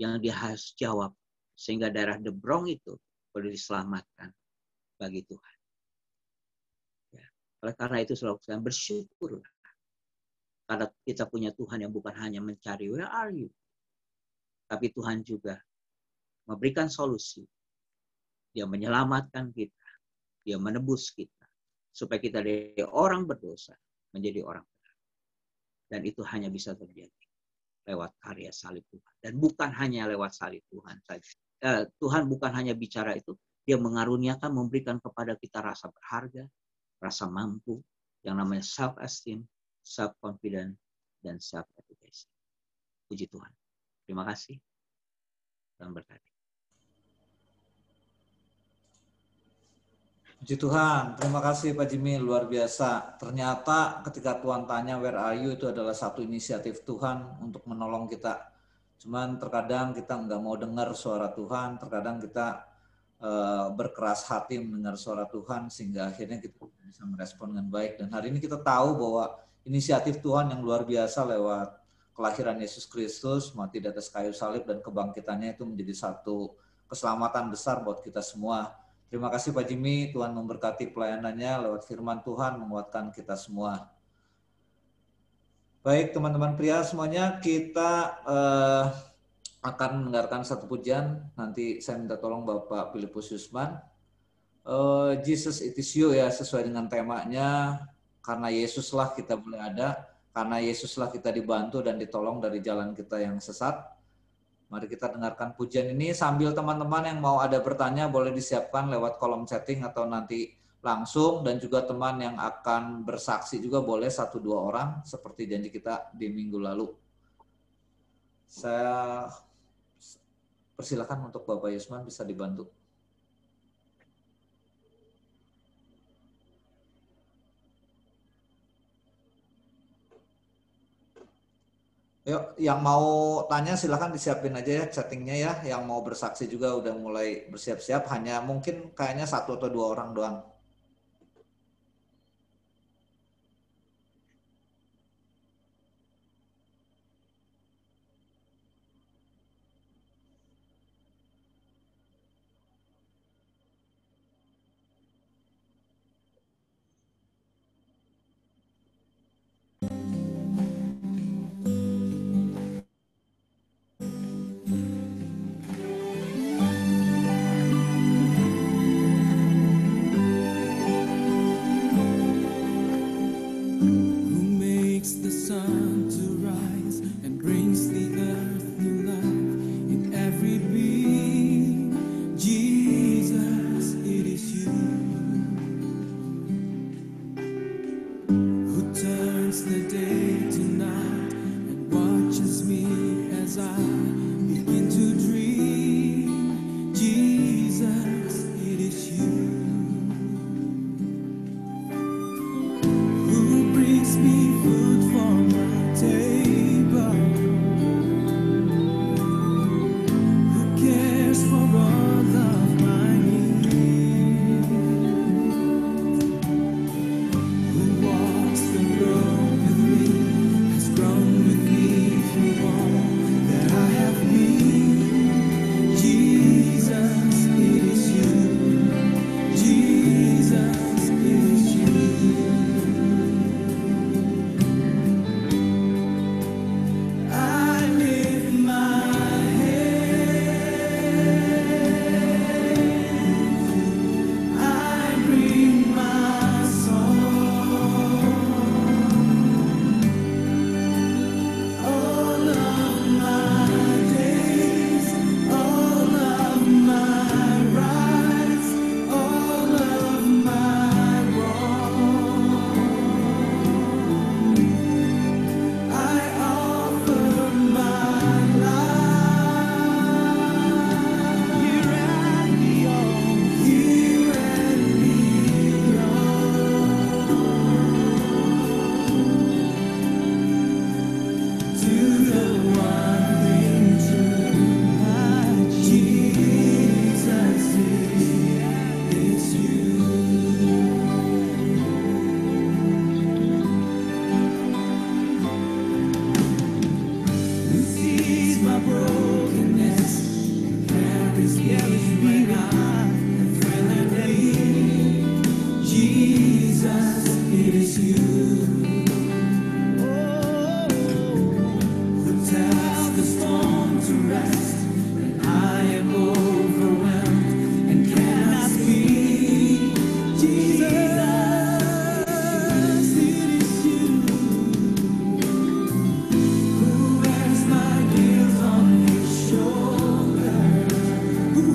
yang dia harus jawab sehingga daerah The Bronx itu boleh diselamatkan bagi Tuhan. Ya. Oleh karena itu selalu saya bersyukurlah karena kita punya Tuhan yang bukan hanya mencari where are you, tapi Tuhan juga memberikan solusi. Dia menyelamatkan kita. Dia menebus kita. Supaya kita dari orang berdosa menjadi orang benar. Dan itu hanya bisa terjadi lewat karya salib Tuhan. Dan bukan hanya lewat salib Tuhan saja. Tuhan bukan hanya bicara itu. Dia mengaruniakan, memberikan kepada kita rasa berharga, rasa mampu, yang namanya self-esteem, self-confidence, dan self-efficacy. Puji Tuhan. Terima kasih. Tuhan berkati. Puji Tuhan, terima kasih Pak Jimmy, luar biasa. Ternyata ketika Tuhan tanya where are you, itu adalah satu inisiatif Tuhan untuk menolong kita. Cuman terkadang kita nggak mau dengar suara Tuhan, terkadang kita berkeras hati mendengar suara Tuhan sehingga akhirnya kita bisa merespon dengan baik. Dan hari ini kita tahu bahwa inisiatif Tuhan yang luar biasa lewat kelahiran Yesus Kristus, mati di atas kayu salib dan kebangkitannya itu menjadi satu keselamatan besar buat kita semua. Terima kasih Pak Jimmy, Tuhan memberkati pelayanannya lewat firman Tuhan, menguatkan kita semua. Baik teman-teman pria semuanya, kita akan mendengarkan satu pujian. Nanti saya minta tolong Bapak Filipus Yusman. Jesus it is you ya, sesuai dengan temanya. Karena Yesuslah kita boleh ada, karena Yesuslah kita dibantu dan ditolong dari jalan kita yang sesat. Mari kita dengarkan pujian ini sambil teman-teman yang mau ada bertanya boleh disiapkan lewat kolom chatting atau nanti langsung, dan juga teman yang akan bersaksi juga boleh 1-2 orang seperti janji kita di minggu lalu. Saya persilakan untuk Bapak Yusman bisa dibantu. Yuk, yang mau tanya silahkan disiapin aja ya chattingnya ya. Yang mau bersaksi juga udah mulai bersiap-siap. Hanya mungkin kayaknya 1 atau 2 orang doang.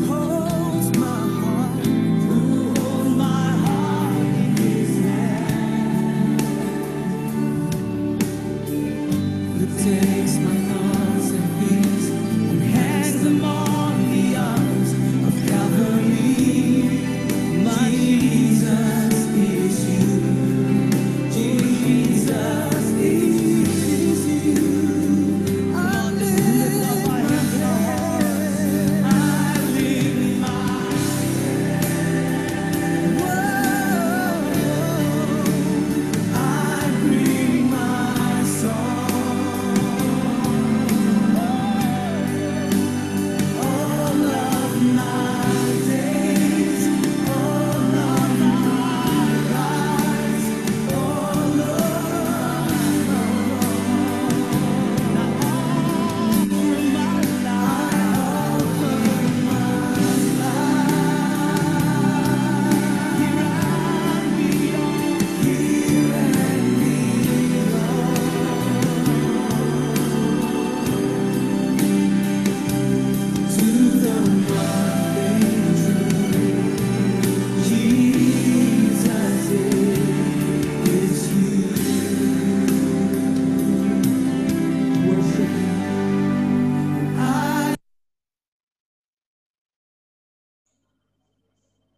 Holds my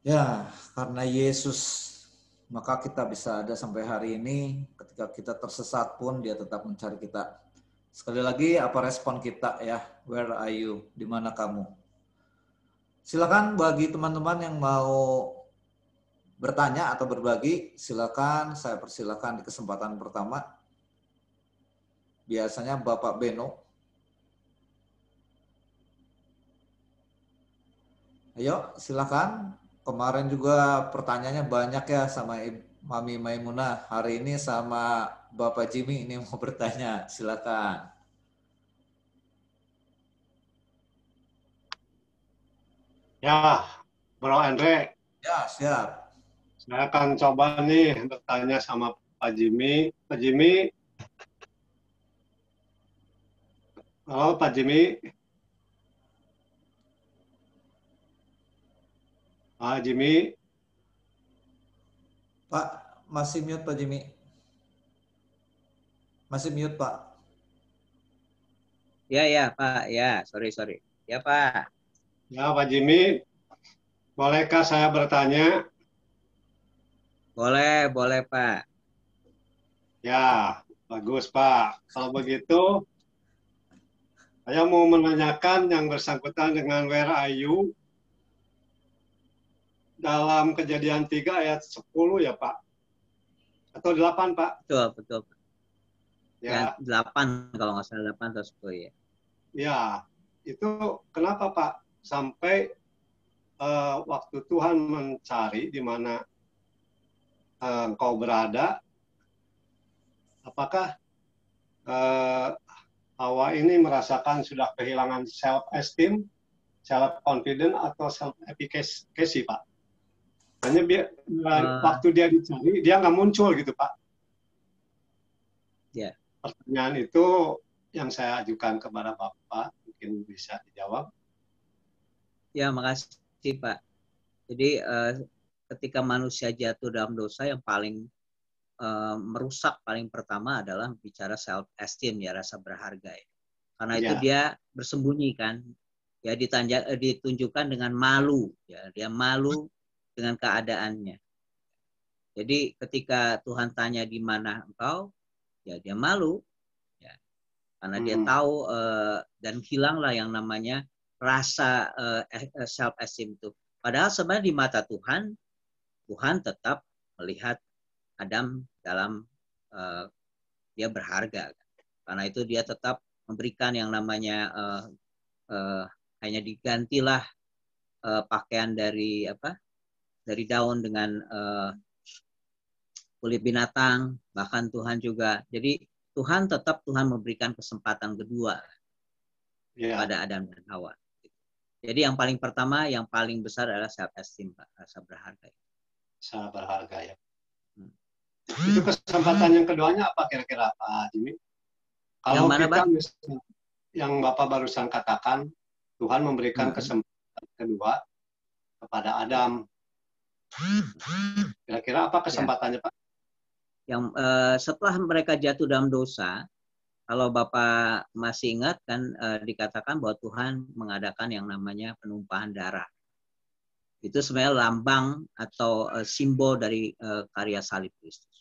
Ya, karena Yesus, maka kita bisa ada sampai hari ini. Ketika kita tersesat pun dia tetap mencari kita. Sekali lagi, apa respon kita ya? Where are you? Di mana kamu? Silakan bagi teman-teman yang mau bertanya atau berbagi, silakan. Saya persilakan di kesempatan pertama. Biasanya Bapak Beno. Ayo, silakan. Kemarin juga pertanyaannya banyak ya sama Mami Maimunah. Hari ini sama Bapak Jimmy ini mau bertanya. Silakan. Ya, Bro Andre, Ya, siap. saya akan coba nih bertanya sama Pak Jimmy. Pak Jimmy, halo Pak Jimmy. Pak Jimmy, Pak, masih mute Pak Jimmy. Masih mute Pak. Ya, ya, Pak. Ya, sorry. Ya, Pak. ya Pak Jimmy, bolehkah saya bertanya? Boleh, Pak. Ya, bagus Pak. Kalau begitu, saya mau menanyakan yang bersangkutan dengan Where Are You dalam Kejadian 3 ayat 10 ya Pak? Atau 8 Pak? Betul. Ya, Ya, 8 kalau nggak salah 8 atau 10 ya. ya. Itu kenapa Pak sampai waktu Tuhan mencari di mana engkau berada, apakah Hawa ini merasakan sudah kehilangan self-esteem, self-confidence, atau self-efficacy, Pak? Hanya waktu dia dicari, dia nggak muncul gitu, Pak. Ya. Pertanyaan itu yang saya ajukan kepada Bapak, mungkin bisa dijawab. Ya, makasih Pak. Jadi ketika manusia jatuh dalam dosa yang paling merusak paling pertama adalah bicara self esteem ya, rasa berharga ya. Karena itu dia bersembunyi kan, ya ditunjukkan dengan malu ya, dia malu dengan keadaannya. Jadi ketika Tuhan tanya di mana engkau, ya dia malu ya, karena dia tahu dan hilanglah yang namanya rasa self esteem itu. Padahal sebenarnya di mata Tuhan, Tuhan tetap melihat Adam dalam dia berharga. Karena itu dia tetap memberikan yang namanya hanya digantilah pakaian dari daun dengan kulit binatang, bahkan Tuhan juga. Jadi Tuhan memberikan kesempatan kedua pada Adam dan Hawa. Jadi yang paling pertama, yang paling besar adalah self esteem, Pak, rasa berharga. Rasa berharga ya. Itu kesempatan yang keduanya apa kira-kira Pak Jimmy? Kalau yang mana, kita misalnya, yang Bapak barusan katakan, Tuhan memberikan kesempatan kedua kepada Adam. Kira-kira apa kesempatannya Pak? Yang setelah mereka jatuh dalam dosa, kalau Bapak masih ingat kan dikatakan bahwa Tuhan mengadakan yang namanya penumpahan darah. Itu sebenarnya lambang atau simbol dari karya salib Kristus.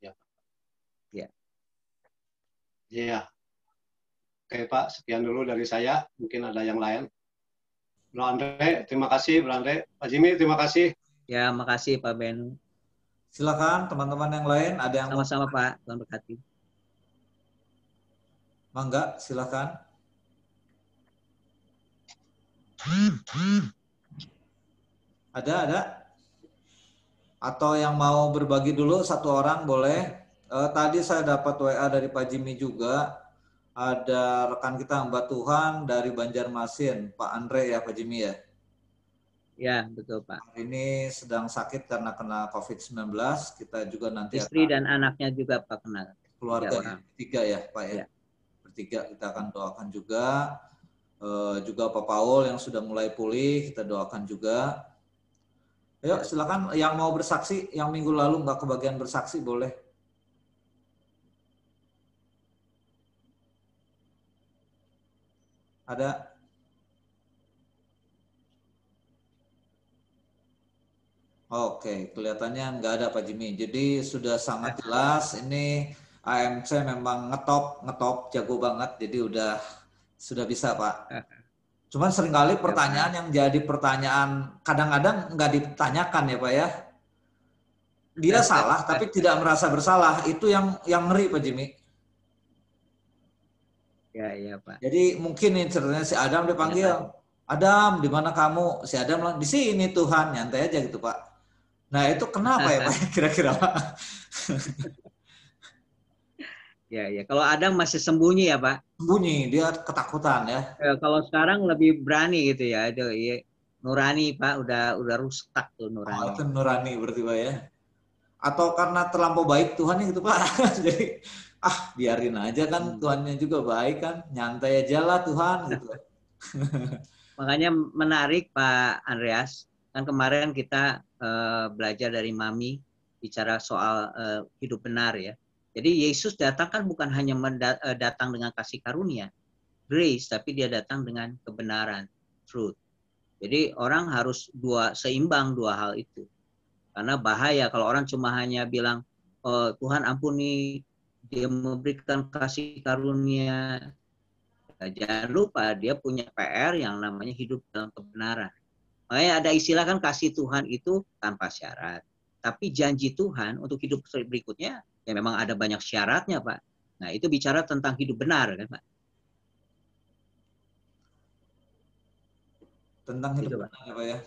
Ya. Ya. Iya. Oke Pak, sekian dulu dari saya. Mungkin ada yang lain. Bro Andre, terima kasih Bro Andre. Pak Jimmy, terima kasih. Ya, makasih Pak Benu. Silakan teman-teman yang lain, ada yang sama-sama Pak, Tuhan berkati. Mangga, silakan. Ada? Atau yang mau berbagi dulu satu orang boleh. Tadi saya dapat WA dari Pak Jimmy juga. Ada rekan kita hamba Tuhan dari Banjarmasin, Pak Andre ya Pak Jimmy ya? Ya, betul Pak. Ini sedang sakit karena kena COVID-19. Kita juga nanti istri dan anaknya juga Pak kena. Keluarga tiga ya Pak ya? Bertiga kita akan doakan juga. Juga Pak Paul yang sudah mulai pulih, kita doakan juga. Ayo silakan yang mau bersaksi, yang minggu lalu nggak kebagian bersaksi boleh. Ada? Oke, kelihatannya nggak ada Pak Jimmy. Jadi sudah sangat jelas ini AMC memang ngetop, jago banget. Jadi sudah bisa Pak. Cuman seringkali pertanyaan yang jadi pertanyaan kadang-kadang nggak ditanyakan ya Pak ya. Dia salah tapi tidak merasa bersalah. Itu yang ngeri Pak Jimmy. Ya Pak. Jadi mungkin nih ceritanya si Adam dipanggil. Adam, di mana kamu? Si Adam bilang, di sini Tuhan, nyantai aja gitu Pak. Nah itu kenapa ya Pak kira-kira Pak? Ya. Kalau Adam masih sembunyi ya Pak? Sembunyi, dia ketakutan ya. Kalau sekarang lebih berani gitu ya. Itu ya, nurani Pak, udah rusak tuh nurani. Oh, itu nurani berarti Pak ya. Atau karena terlampau baik Tuhannya gitu Pak. Jadi biarin aja kan Tuhannya juga baik kan. Nyantai aja lah Tuhan gitu. Makanya menarik Pak Andreas. Kan kemarin kita belajar dari Mami bicara soal hidup benar ya. Jadi Yesus datang kan bukan hanya datang dengan kasih karunia, grace, tapi dia datang dengan kebenaran, truth. Jadi orang harus seimbang dua hal itu. Karena bahaya kalau orang cuma hanya bilang, oh, Tuhan ampuni, dia memberikan kasih karunia. Jangan lupa dia punya PR yang namanya hidup dalam kebenaran. Makanya ada istilah kan kasih Tuhan itu tanpa syarat. Tapi janji Tuhan untuk hidup berikutnya, ya memang ada banyak syaratnya Pak. Nah itu bicara tentang hidup benar kan Pak. Tentang hidup benar ya Pak ya.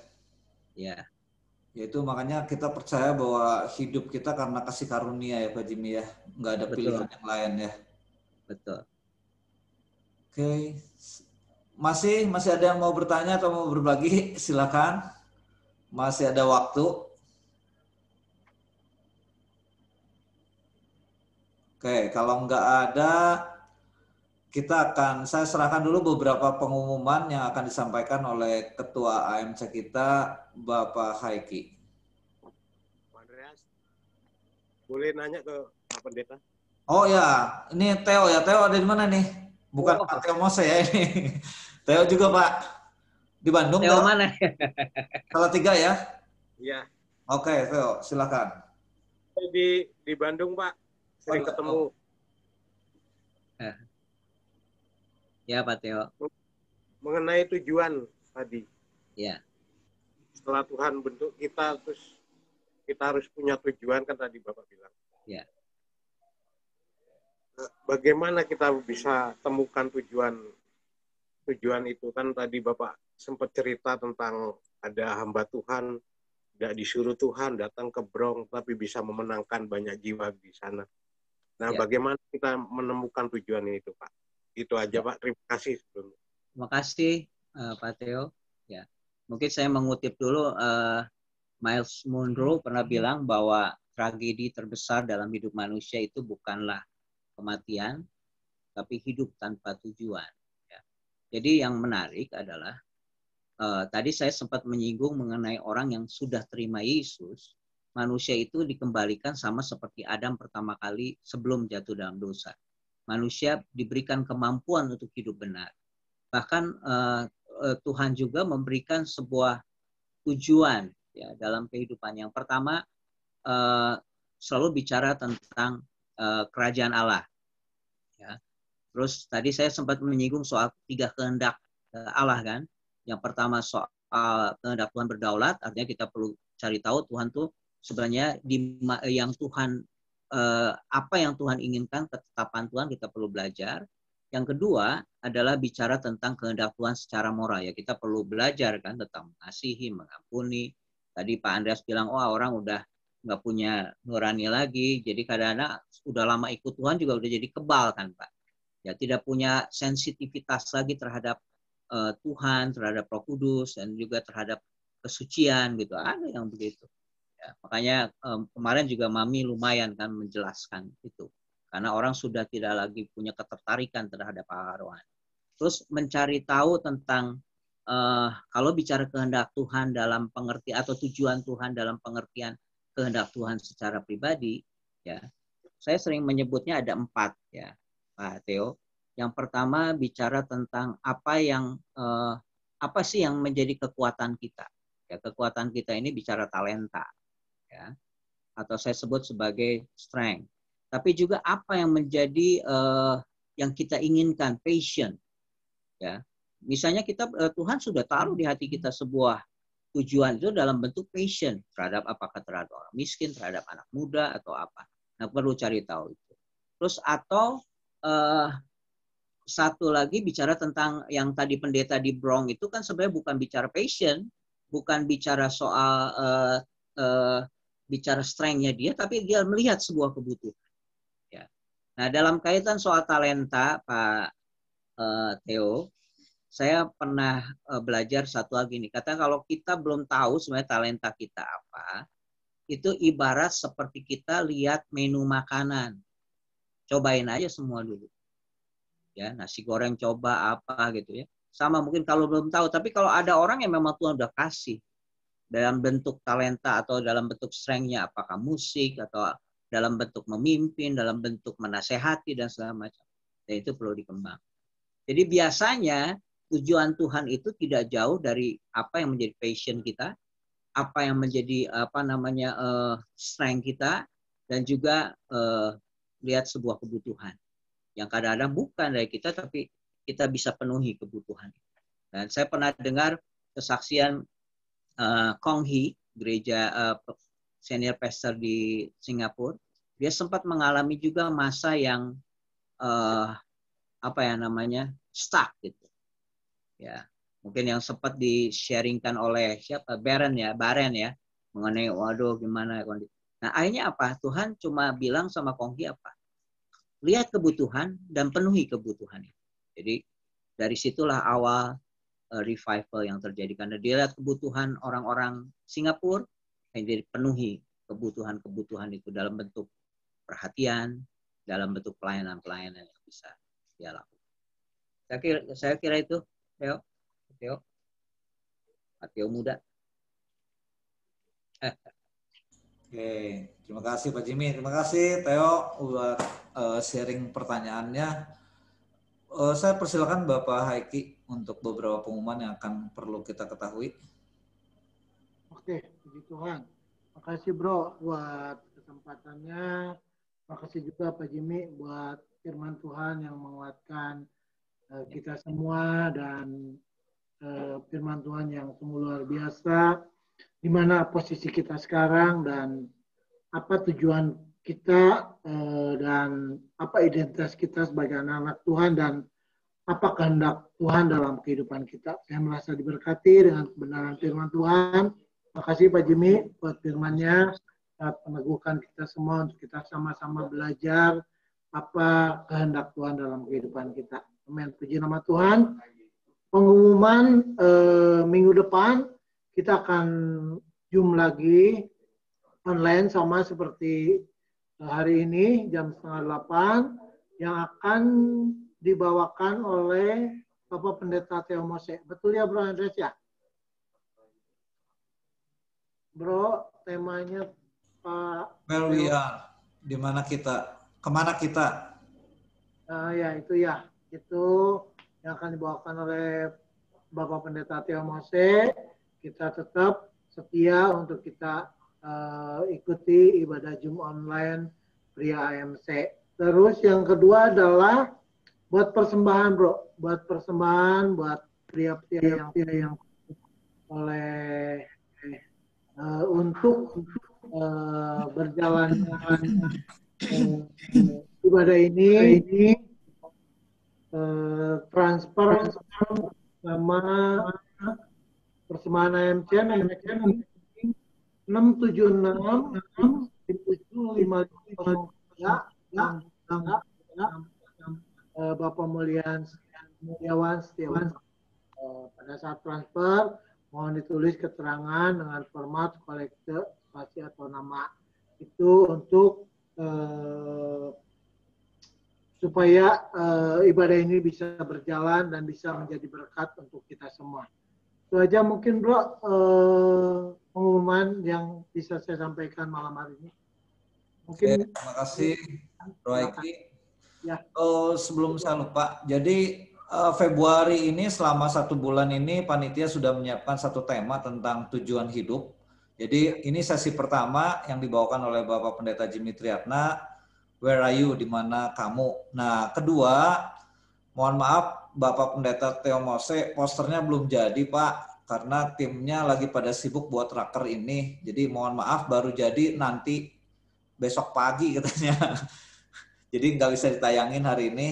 Ya. Yaitu makanya kita percaya bahwa hidup kita karena kasih karunia ya Pak Jimmy ya. Nggak ada pilihan yang lain ya. Betul. Oke. Masih ada yang mau bertanya atau mau berbagi? Silakan. Masih ada waktu. Oke, kalau nggak ada, saya serahkan dulu beberapa pengumuman yang akan disampaikan oleh Ketua AMC kita, Bapak Haiki. Andreas, boleh nanya ke Pak Pendeta? Oh ya, ini Theo ya. Theo ada di mana nih? Bukan Pak Theo Mose ya ini. Theo juga Pak. Di Bandung. Theo mana? Salatiga ya? Iya. Oke, Theo, silakan. Di Bandung Pak, sering ketemu. Ya Pak Theo. Mengenai tujuan tadi. Ya. Setelah Tuhan bentuk kita, terus kita harus punya tujuan kan tadi Bapak bilang. Ya. Bagaimana kita bisa temukan tujuan itu kan tadi Bapak sempat cerita tentang ada hamba Tuhan, tidak disuruh Tuhan datang ke Brong, tapi bisa memenangkan banyak jiwa di sana. Nah, bagaimana kita menemukan tujuan itu Pak? Itu aja Pak, terima kasih sebelumnya. Terima kasih Pak Theo. Ya, mungkin saya mengutip dulu Miles Monroe pernah bilang bahwa tragedi terbesar dalam hidup manusia itu bukanlah kematian, tapi hidup tanpa tujuan. Ya. Jadi yang menarik adalah tadi saya sempat menyinggung mengenai orang yang sudah terima Yesus, manusia itu dikembalikan sama seperti Adam pertama kali sebelum jatuh dalam dosa. Manusia diberikan kemampuan untuk hidup benar. Bahkan Tuhan juga memberikan sebuah tujuan ya dalam kehidupan. Yang pertama selalu bicara tentang kerajaan Allah. Ya. Terus tadi saya sempat menyinggung soal 3 kehendak Allah kan. Yang pertama soal kehendak Tuhan berdaulat, artinya kita perlu cari tahu Tuhan tuh sebenarnya yang Tuhan apa yang Tuhan inginkan, ketetapan Tuhan kita perlu belajar. Yang kedua adalah bicara tentang kehendak Tuhan secara moral ya. Kita perlu belajar kan tentang mengasihi, mengampuni. Tadi Pak Andreas bilang, orang udah nggak punya nurani lagi, jadi kadang-kadang udah lama ikut Tuhan juga udah jadi kebal kan Pak. Ya tidak punya sensitivitas lagi terhadap Tuhan, terhadap Roh Kudus dan juga terhadap kesucian gitu. Ada yang begitu. Ya, makanya kemarin juga Mami lumayan kan menjelaskan itu. Karena orang sudah tidak lagi punya ketertarikan terhadap hal rohani. Terus mencari tahu tentang kalau bicara kehendak Tuhan dalam pengertian atau tujuan Tuhan dalam pengertian kehendak Tuhan secara pribadi, ya, saya sering menyebutnya ada 4 ya, Pak Theo. Yang pertama bicara tentang apa sih yang menjadi kekuatan kita. Ya, kekuatan kita ini bicara talenta, ya, atau saya sebut sebagai strength. Tapi juga apa yang menjadi yang kita inginkan, passion. Ya, misalnya kita Tuhan sudah taruh di hati kita sebuah tujuan itu dalam bentuk passion terhadap apakah terhadap orang miskin, terhadap anak muda atau apa. Nah, perlu cari tahu itu. Terus atau satu lagi bicara tentang yang tadi pendeta di Bronx itu kan sebenarnya bukan bicara passion, bukan bicara soal bicara strength-nya dia, tapi dia melihat sebuah kebutuhan. Ya. Nah, dalam kaitan soal talenta, Pak Theo, saya pernah belajar satu lagi nih. Katanya kalau kita belum tahu sebenarnya talenta kita apa, itu ibarat seperti kita lihat menu makanan. Cobain aja semua dulu. Ya, nasi goreng coba apa gitu ya. Sama mungkin kalau belum tahu, tapi kalau ada orang yang memang Tuhan udah kasih dalam bentuk talenta atau dalam bentuk strength-nya, apakah musik atau dalam bentuk memimpin, dalam bentuk menasehati dan segala macam. Dan itu perlu dikembang. Jadi biasanya tujuan Tuhan itu tidak jauh dari apa yang menjadi passion kita, apa yang menjadi strength kita, dan juga lihat sebuah kebutuhan yang kadang-kadang bukan dari kita, tapi kita bisa penuhi kebutuhan. Dan saya pernah dengar kesaksian Kong Hee, gereja senior pastor di Singapura. Dia sempat mengalami juga masa yang stuck gitu. Ya, mungkin yang sempat di-sharingkan oleh siapa? Baren ya, mengenai waduh gimana kondisi. Nah, akhirnya apa? Tuhan cuma bilang sama Kong Hee apa? Lihat kebutuhan dan penuhi kebutuhan itu. Jadi dari situlah awal revival yang terjadi, karena dia lihat kebutuhan orang-orang Singapura yang dipenuhi kebutuhan-kebutuhan itu dalam bentuk perhatian, dalam bentuk pelayanan-pelayanan yang bisa dia lakukan. Saya kira itu, Theo muda. Oke, terima kasih Pak Jimmy. Terima kasih Theo buat sharing pertanyaannya. Saya persilakan Bapak Haiki untuk beberapa pengumuman yang akan perlu kita ketahui. Oke, puji Tuhan. Makasih Bro buat kesempatannya. Makasih juga Pak Jimmy buat firman Tuhan yang menguatkan kita semua, dan firman Tuhan yang sungguh luar biasa, di mana posisi kita sekarang dan apa tujuan kita dan apa identitas kita sebagai anak-anak Tuhan dan apa kehendak Tuhan dalam kehidupan kita. Saya merasa diberkati dengan kebenaran firman Tuhan. Makasih Pak Jimmy buat firman-Nya, meneguhkan kita semua untuk kita sama-sama belajar apa kehendak Tuhan dalam kehidupan kita. Amin. Puji nama Tuhan. Pengumuman minggu depan kita akan Zoom lagi online sama seperti hari ini jam 7:30 yang akan dibawakan oleh Bapak Pendeta Theo Mose. Betul ya Bro Andres ya? Bro, temanya Pak Where we are, di mana kita, kemana kita? Ya itu ya, itu yang akan dibawakan oleh Bapak Pendeta Theo Mose. Kita tetap setia untuk kita ikuti ibadah Zoom online pria AMC. Terus yang kedua adalah buat persembahan Bro, buat persembahan buat pria-pria yang oleh untuk berjalan ibadah ini transfer sama persembahan AMC 6767503 Bapak Mulyawan Setiawan. Pada saat transfer mohon ditulis keterangan dengan format kolekte spasi atau nama, itu untuk supaya ibadah ini bisa berjalan dan bisa menjadi berkat untuk kita semua. Itu aja mungkin Bro pengumuman yang bisa saya sampaikan malam hari ini. Mungkin. Terima kasih Bro Haiki. Ya. Sebelum saya lupa, jadi Februari ini selama 1 bulan ini panitia sudah menyiapkan satu tema tentang tujuan hidup. Jadi ini sesi pertama yang dibawakan oleh Bapak Pendeta Jimmy Triatna, Where Are You, di mana kamu. Nah, kedua, mohon maaf Bapak Pendeta Theo Mose, posternya belum jadi Pak, karena timnya lagi pada sibuk buat raker ini. Jadi mohon maaf baru jadi nanti besok pagi katanya. Jadi nggak bisa ditayangin hari ini.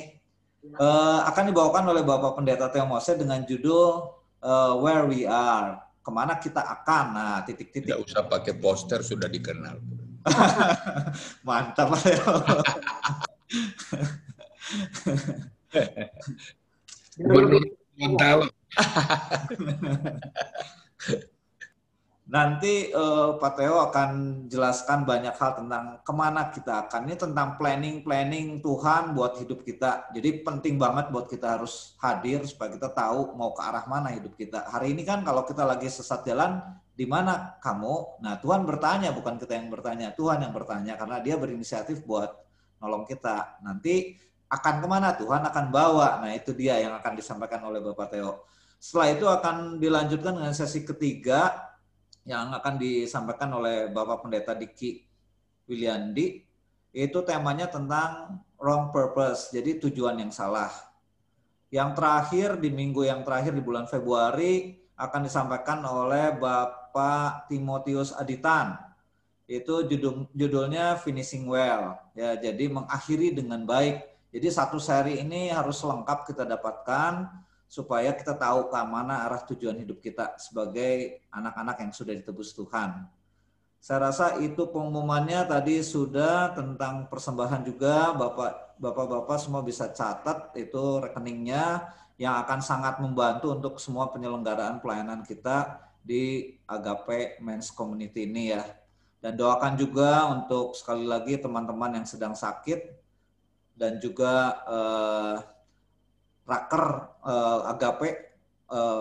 Akan dibawakan oleh Bapak Pendeta Theo Mose dengan judul Where We Are, kemana kita akan. Nah, titik-titik. Tidak usah pakai poster, sudah dikenal. Mantap, Pak Theo. Mantap. Nanti Pak Theo akan jelaskan banyak hal tentang kemana kita akan. Ini tentang planning Tuhan buat hidup kita. Jadi penting banget buat kita harus hadir supaya kita tahu mau ke arah mana hidup kita. Hari ini kan kalau kita lagi sesat jalan, di mana kamu? Nah, Tuhan bertanya, bukan kita yang bertanya. Tuhan yang bertanya karena dia berinisiatif buat nolong kita. Nanti akan kemana? Tuhan akan bawa. Nah, itu dia yang akan disampaikan oleh Bapak Theo. Setelah itu akan dilanjutkan dengan sesi ketiga yang akan disampaikan oleh Bapak Pendeta Diki Wiliandi. Itu temanya tentang wrong purpose, jadi tujuan yang salah. Yang terakhir, di minggu yang terakhir di bulan Februari, akan disampaikan oleh Bapak Timotius Aditan. Itu judulnya Finishing Well, ya, jadi mengakhiri dengan baik. Jadi satu seri ini harus lengkap kita dapatkan, supaya kita tahu ke mana arah tujuan hidup kita sebagai anak-anak yang sudah ditebus Tuhan. Saya rasa itu pengumumannya tadi sudah, tentang persembahan juga. Bapak-bapak semua bisa catat itu rekeningnya, yang akan sangat membantu untuk semua penyelenggaraan pelayanan kita di Agape Men's Community ini ya. Dan doakan juga untuk sekali lagi teman-teman yang sedang sakit, dan juga raker Agape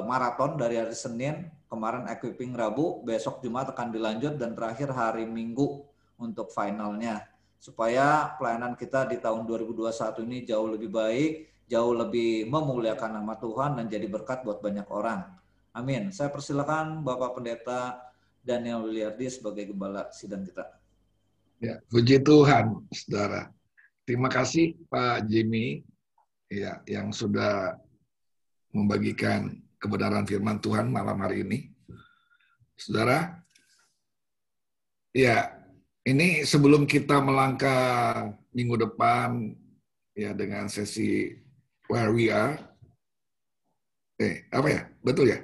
maraton dari hari Senin, kemarin equipping Rabu, besok Jumat akan dilanjut, dan terakhir hari Minggu untuk finalnya. Supaya pelayanan kita di tahun 2021 ini jauh lebih baik, jauh lebih memuliakan nama Tuhan, dan jadi berkat buat banyak orang. Amin. Saya persilakan Bapak Pendeta Daniel Wiliardi sebagai gembala sidang kita. Ya, puji Tuhan, saudara. Terima kasih Pak Jimmy, ya, yang sudah membagikan kebenaran firman Tuhan malam hari ini. Saudara, ya, ini sebelum kita melangkah minggu depan ya dengan sesi Where We Are. Apa ya? Betul ya?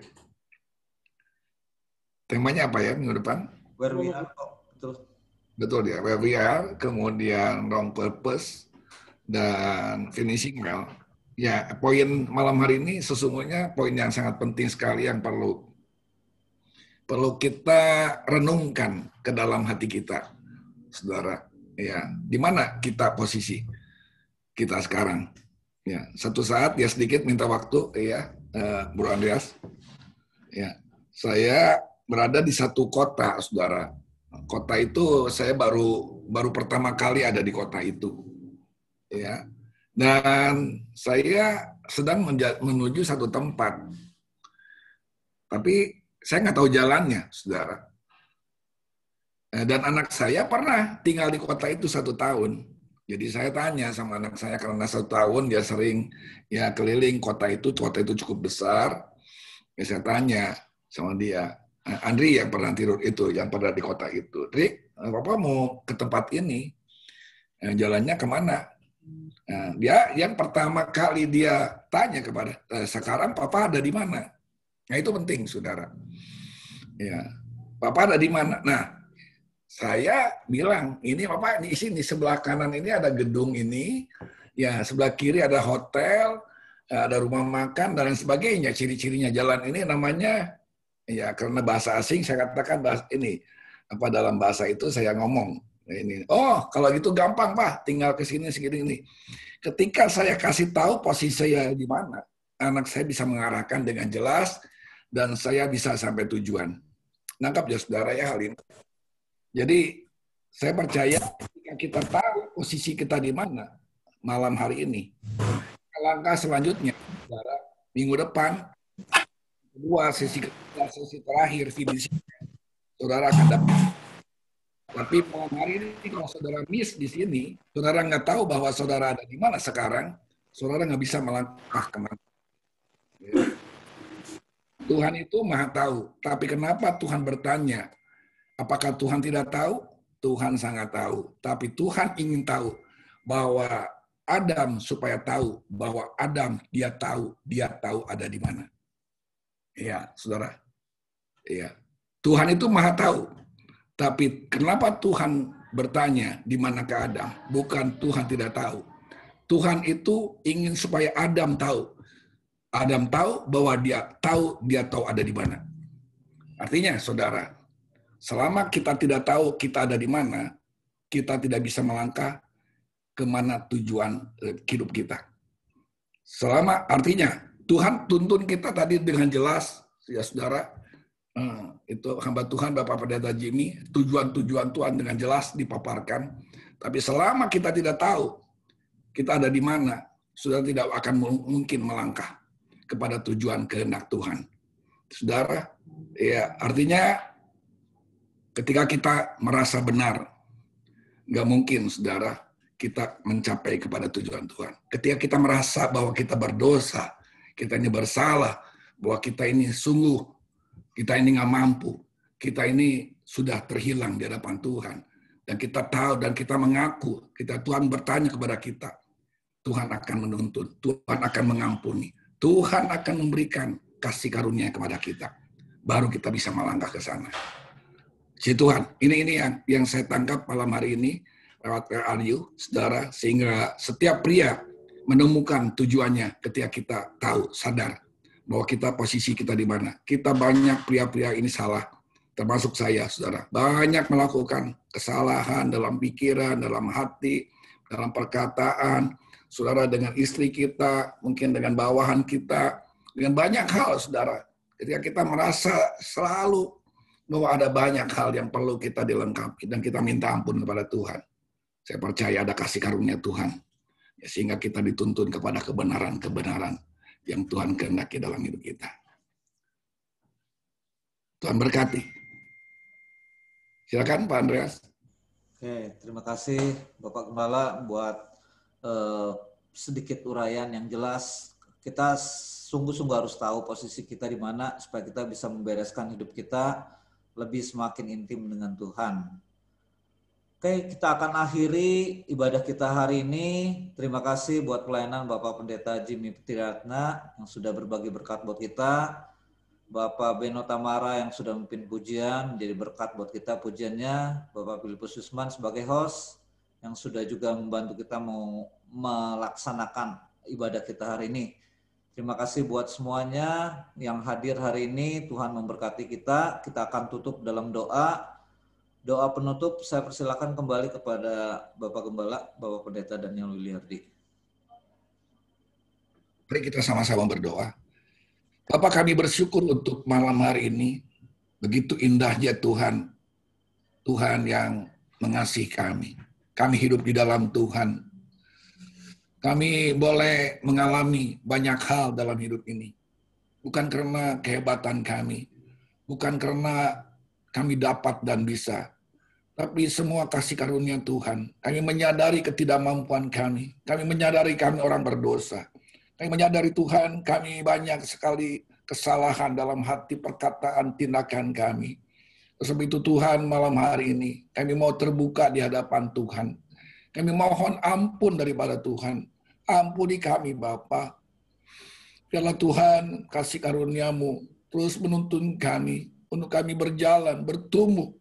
Temanya apa ya minggu depan? Where We Are, betul. Betul ya, Where We Are, kemudian Wrong Purpose, dan Finishing Well. Ya, poin malam hari ini sesungguhnya poin yang sangat penting sekali yang perlu kita renungkan ke dalam hati kita, saudara. Ya, di mana kita posisi kita sekarang? Ya, satu saat ya sedikit minta waktu, ya, Bro Andreas. Ya, saya berada di satu kota, saudara. Kota itu saya baru pertama kali ada di kota itu, ya. Dan saya sedang menuju satu tempat, tapi saya nggak tahu jalannya, saudara. Dan anak saya pernah tinggal di kota itu 1 tahun. Jadi saya tanya sama anak saya, karena 1 tahun dia sering ya keliling kota itu cukup besar. Ya saya tanya sama dia, Andri yang pernah tidur itu, yang pernah di kota itu, Trik, Papa mau ke tempat ini, jalannya kemana? Nah, dia yang pertama kali dia tanya kepada, sekarang Papa ada di mana? Nah itu penting, saudara. Ya, Papa ada di mana? Nah, saya bilang, ini Papa di sini sebelah kanan ini ada gedung ini, ya sebelah kiri ada hotel, ada rumah makan dan lain sebagainya. Ciri-cirinya jalan ini namanya, ya karena bahasa asing saya katakan bahasa ini, apa dalam bahasa itu saya ngomong. Ini, oh kalau gitu gampang Pak, tinggal ke sini segini ini. Ketika saya kasih tahu posisi saya di mana, anak saya bisa mengarahkan dengan jelas dan saya bisa sampai tujuan. Nangkap ya saudara ya hal ini. Jadi saya percaya ketika kita tahu posisi kita di mana malam hari ini, langkah selanjutnya saudara, minggu depan, kedua sesi terakhir, finish, saudara akan dapat. Tapi malam hari ini kalau saudara miss di sini, saudara nggak tahu bahwa saudara ada di mana sekarang, saudara nggak bisa melangkah kemana. Tuhan itu maha tahu. Tapi kenapa Tuhan bertanya? Apakah Tuhan tidak tahu? Tuhan sangat tahu. Tapi Tuhan ingin tahu bahwa Adam supaya tahu bahwa Adam dia tahu ada di mana. Iya, saudara. Iya. Tuhan itu maha tahu. Tapi kenapa Tuhan bertanya di manakah Adam? Bukan Tuhan tidak tahu. Tuhan itu ingin supaya Adam tahu. Adam tahu bahwa dia tahu ada di mana. Artinya, saudara, selama kita tidak tahu kita ada di mana, kita tidak bisa melangkah ke mana tujuan hidup kita. Selama artinya Tuhan tuntun kita tadi dengan jelas, ya saudara. Itu hamba Tuhan Bapak Pendeta Jimmy, tujuan-tujuan Tuhan dengan jelas dipaparkan. Tapi selama kita tidak tahu kita ada di mana, sudah tidak akan mungkin melangkah kepada tujuan kehendak Tuhan. Saudara, ya artinya ketika kita merasa benar, nggak mungkin saudara kita mencapai kepada tujuan Tuhan. Ketika kita merasa bahwa kita berdosa, kita ini bersalah, bahwa kita ini sungguh kita ini nggak mampu, kita ini sudah terhilang di hadapan Tuhan, dan kita tahu dan kita mengaku, Tuhan bertanya kepada kita, Tuhan akan menuntun, Tuhan akan mengampuni, Tuhan akan memberikan kasih karunia kepada kita, baru kita bisa melangkah ke sana. Si Tuhan, ini yang saya tangkap malam hari ini lewat RRU, saudara, sehingga setiap pria menemukan tujuannya ketika kita tahu, sadar bahwa posisi kita di mana. Kita banyak pria-pria ini salah, termasuk saya, saudara. Banyak melakukan kesalahan dalam pikiran, dalam hati, dalam perkataan, saudara, dengan istri kita, mungkin dengan bawahan kita, dengan banyak hal, saudara. Ketika kita merasa selalu bahwa ada banyak hal yang perlu kita dilengkapi, dan kita minta ampun kepada Tuhan. Saya percaya ada kasih karunia Tuhan, sehingga kita dituntun kepada kebenaran-kebenaran yang Tuhan kehendaki dalam hidup kita. Tuhan berkati. Silakan Pak Andreas. Oke, terima kasih Bapak Gembala buat sedikit uraian yang jelas. Kita sungguh-sungguh harus tahu posisi kita di mana supaya kita bisa membereskan hidup kita lebih semakin intim dengan Tuhan. Oke, kita akan akhiri ibadah kita hari ini. Terima kasih buat pelayanan Bapak Pendeta Jimmy Petiratna yang sudah berbagi berkat buat kita. Bapak Beno Tamara yang sudah memimpin pujian, menjadi berkat buat kita pujiannya. Bapak Filipus Susman sebagai host yang sudah juga membantu kita mau melaksanakan ibadah kita hari ini. Terima kasih buat semuanya yang hadir hari ini. Tuhan memberkati kita. Kita akan tutup dalam doa. Doa penutup, saya persilakan kembali kepada Bapak Gembala, Bapak Pendeta Daniel Wiliardi. Mari kita sama-sama berdoa. Bapak, kami bersyukur untuk malam hari ini. Begitu indahnya Tuhan. Tuhan yang mengasihi kami. Kami hidup di dalam Tuhan. Kami boleh mengalami banyak hal dalam hidup ini. Bukan karena kehebatan kami. Bukan karena kami dapat dan bisa. Tapi semua kasih karunia Tuhan. Kami menyadari ketidakmampuan kami. Kami menyadari kami orang berdosa. Kami menyadari Tuhan, kami banyak sekali kesalahan dalam hati, perkataan, tindakan kami. Sebab itu Tuhan, malam hari ini, kami mau terbuka di hadapan Tuhan. Kami mohon ampun daripada Tuhan. Ampuni kami, Bapa. Biarlah Tuhan, kasih karunia-Mu terus menuntun kami, untuk kami berjalan, bertumbuh,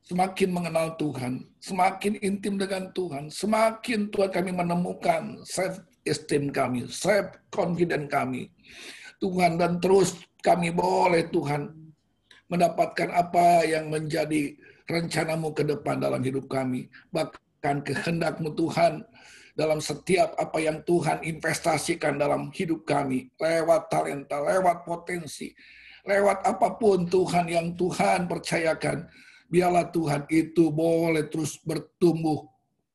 semakin mengenal Tuhan, semakin intim dengan Tuhan, semakin Tuhan kami menemukan self-esteem kami, self-confident kami, Tuhan, dan terus kami boleh Tuhan mendapatkan apa yang menjadi rencana-Mu ke depan dalam hidup kami, bahkan kehendak-Mu Tuhan, dalam setiap apa yang Tuhan investasikan dalam hidup kami, lewat talenta, lewat potensi, lewat apapun Tuhan yang Tuhan percayakan, biarlah Tuhan itu boleh terus bertumbuh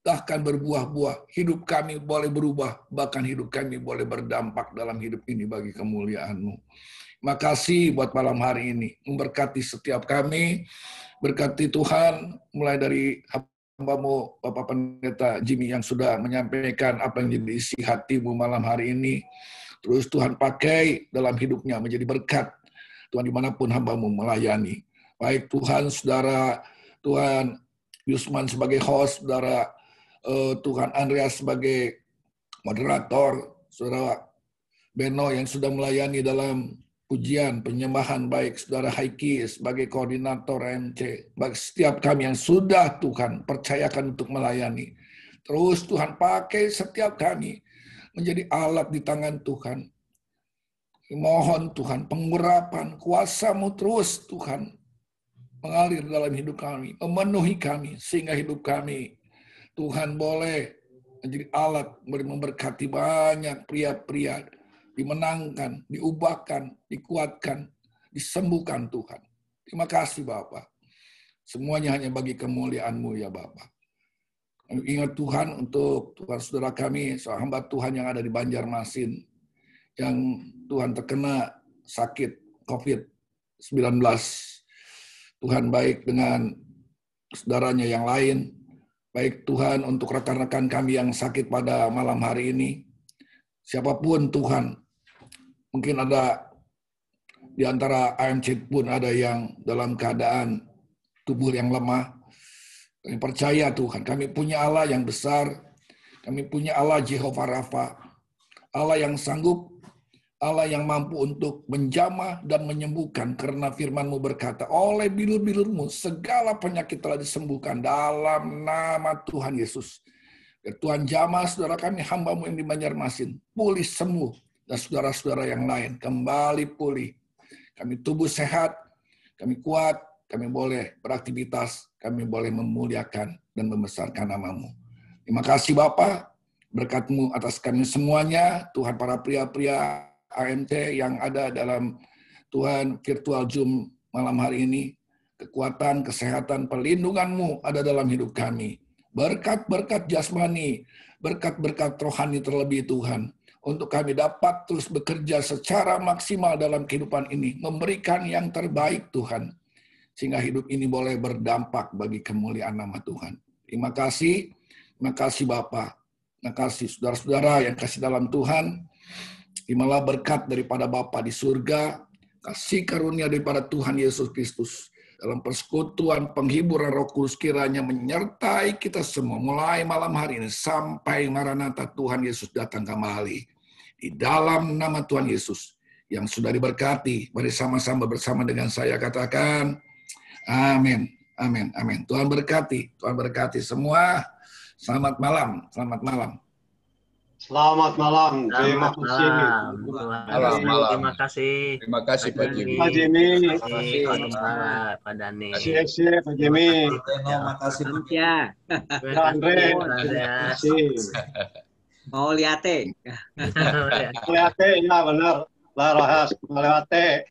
bahkan berbuah-buah. Hidup kami boleh berubah, bahkan hidup kami boleh berdampak dalam hidup ini bagi kemuliaan-Mu. Makasih buat malam hari ini. Memberkati setiap kami. Berkati Tuhan, mulai dari hamba-Mu, Bapak Pendeta Jimmy yang sudah menyampaikan apa yang jadi isi hati-Mu malam hari ini. Terus Tuhan pakai dalam hidupnya menjadi berkat. Tuhan dimanapun hamba-Mu melayani. Baik Tuhan, saudara Tuhan Yusman sebagai host, saudara Tuhan Andreas sebagai moderator, saudara Beno yang sudah melayani dalam pujian, penyembahan, baik saudara Haiki sebagai koordinator MC, baik setiap kami yang sudah Tuhan percayakan untuk melayani. Terus Tuhan pakai setiap kami menjadi alat di tangan Tuhan. Mohon Tuhan pengurapan kuasa-Mu terus Tuhan mengalir dalam hidup kami, memenuhi kami, sehingga hidup kami Tuhan boleh menjadi alat memberkati banyak pria-pria, dimenangkan, diubahkan, dikuatkan, disembuhkan Tuhan. Terima kasih Bapak. Semuanya hanya bagi kemuliaan-Mu ya Bapak. Ingat Tuhan untuk Tuhan saudara kami, seorang hamba Tuhan yang ada di Banjarmasin, yang Tuhan terkena sakit COVID-19. Tuhan baik dengan saudaranya yang lain. Baik Tuhan untuk rekan-rekan kami yang sakit pada malam hari ini. Siapapun Tuhan, mungkin ada di antara AMC pun ada yang dalam keadaan tubuh yang lemah. Kami percaya Tuhan, kami punya Allah yang besar. Kami punya Allah Jehovah Rafa. Allah yang sanggup, Allah yang mampu untuk menjamah dan menyembuhkan, karena firman-Mu berkata, oleh bilur-bilur-Mu segala penyakit telah disembuhkan dalam nama Tuhan Yesus. Ya Tuhan, jamah saudara kami, hamba-Mu yang di Banjarmasin, pulih sembuh, dan saudara-saudara yang lain kembali pulih. Kami tubuh sehat, kami kuat, kami boleh beraktivitas, kami boleh memuliakan dan membesarkan nama-Mu. Terima kasih Bapa, berkat-Mu atas kami semuanya, Tuhan, para pria-pria AMT yang ada dalam Tuhan virtual Zoom malam hari ini. Kekuatan, kesehatan, perlindungan-Mu ada dalam hidup kami. Berkat-berkat jasmani, berkat-berkat rohani terlebih Tuhan. Untuk kami dapat terus bekerja secara maksimal dalam kehidupan ini. Memberikan yang terbaik Tuhan. Sehingga hidup ini boleh berdampak bagi kemuliaan nama Tuhan. Terima kasih Bapak. Terima kasih saudara-saudara yang kasih dalam Tuhan. Terimalah berkat daripada Bapa di surga, kasih karunia daripada Tuhan Yesus Kristus, dalam persekutuan penghiburan Roh Kudus kiranya menyertai kita semua, mulai malam hari ini sampai Maranatha Tuhan Yesus datang kembali. Di dalam nama Tuhan Yesus yang sudah diberkati, mari sama-sama bersama dengan saya katakan, amin, amin, amin. Tuhan berkati semua. Selamat malam, selamat malam. Selamat malam. Terima kasih. Terima kasih. Terima kasih Pak Jimmy. Pak Jimmy. Terima kasih Pak Dani. Siap Pak Jimmy. Terima kasih. Ya. Andre. Terima kasih. Mau liate. Liate, ya benar. Lah rahas, liate.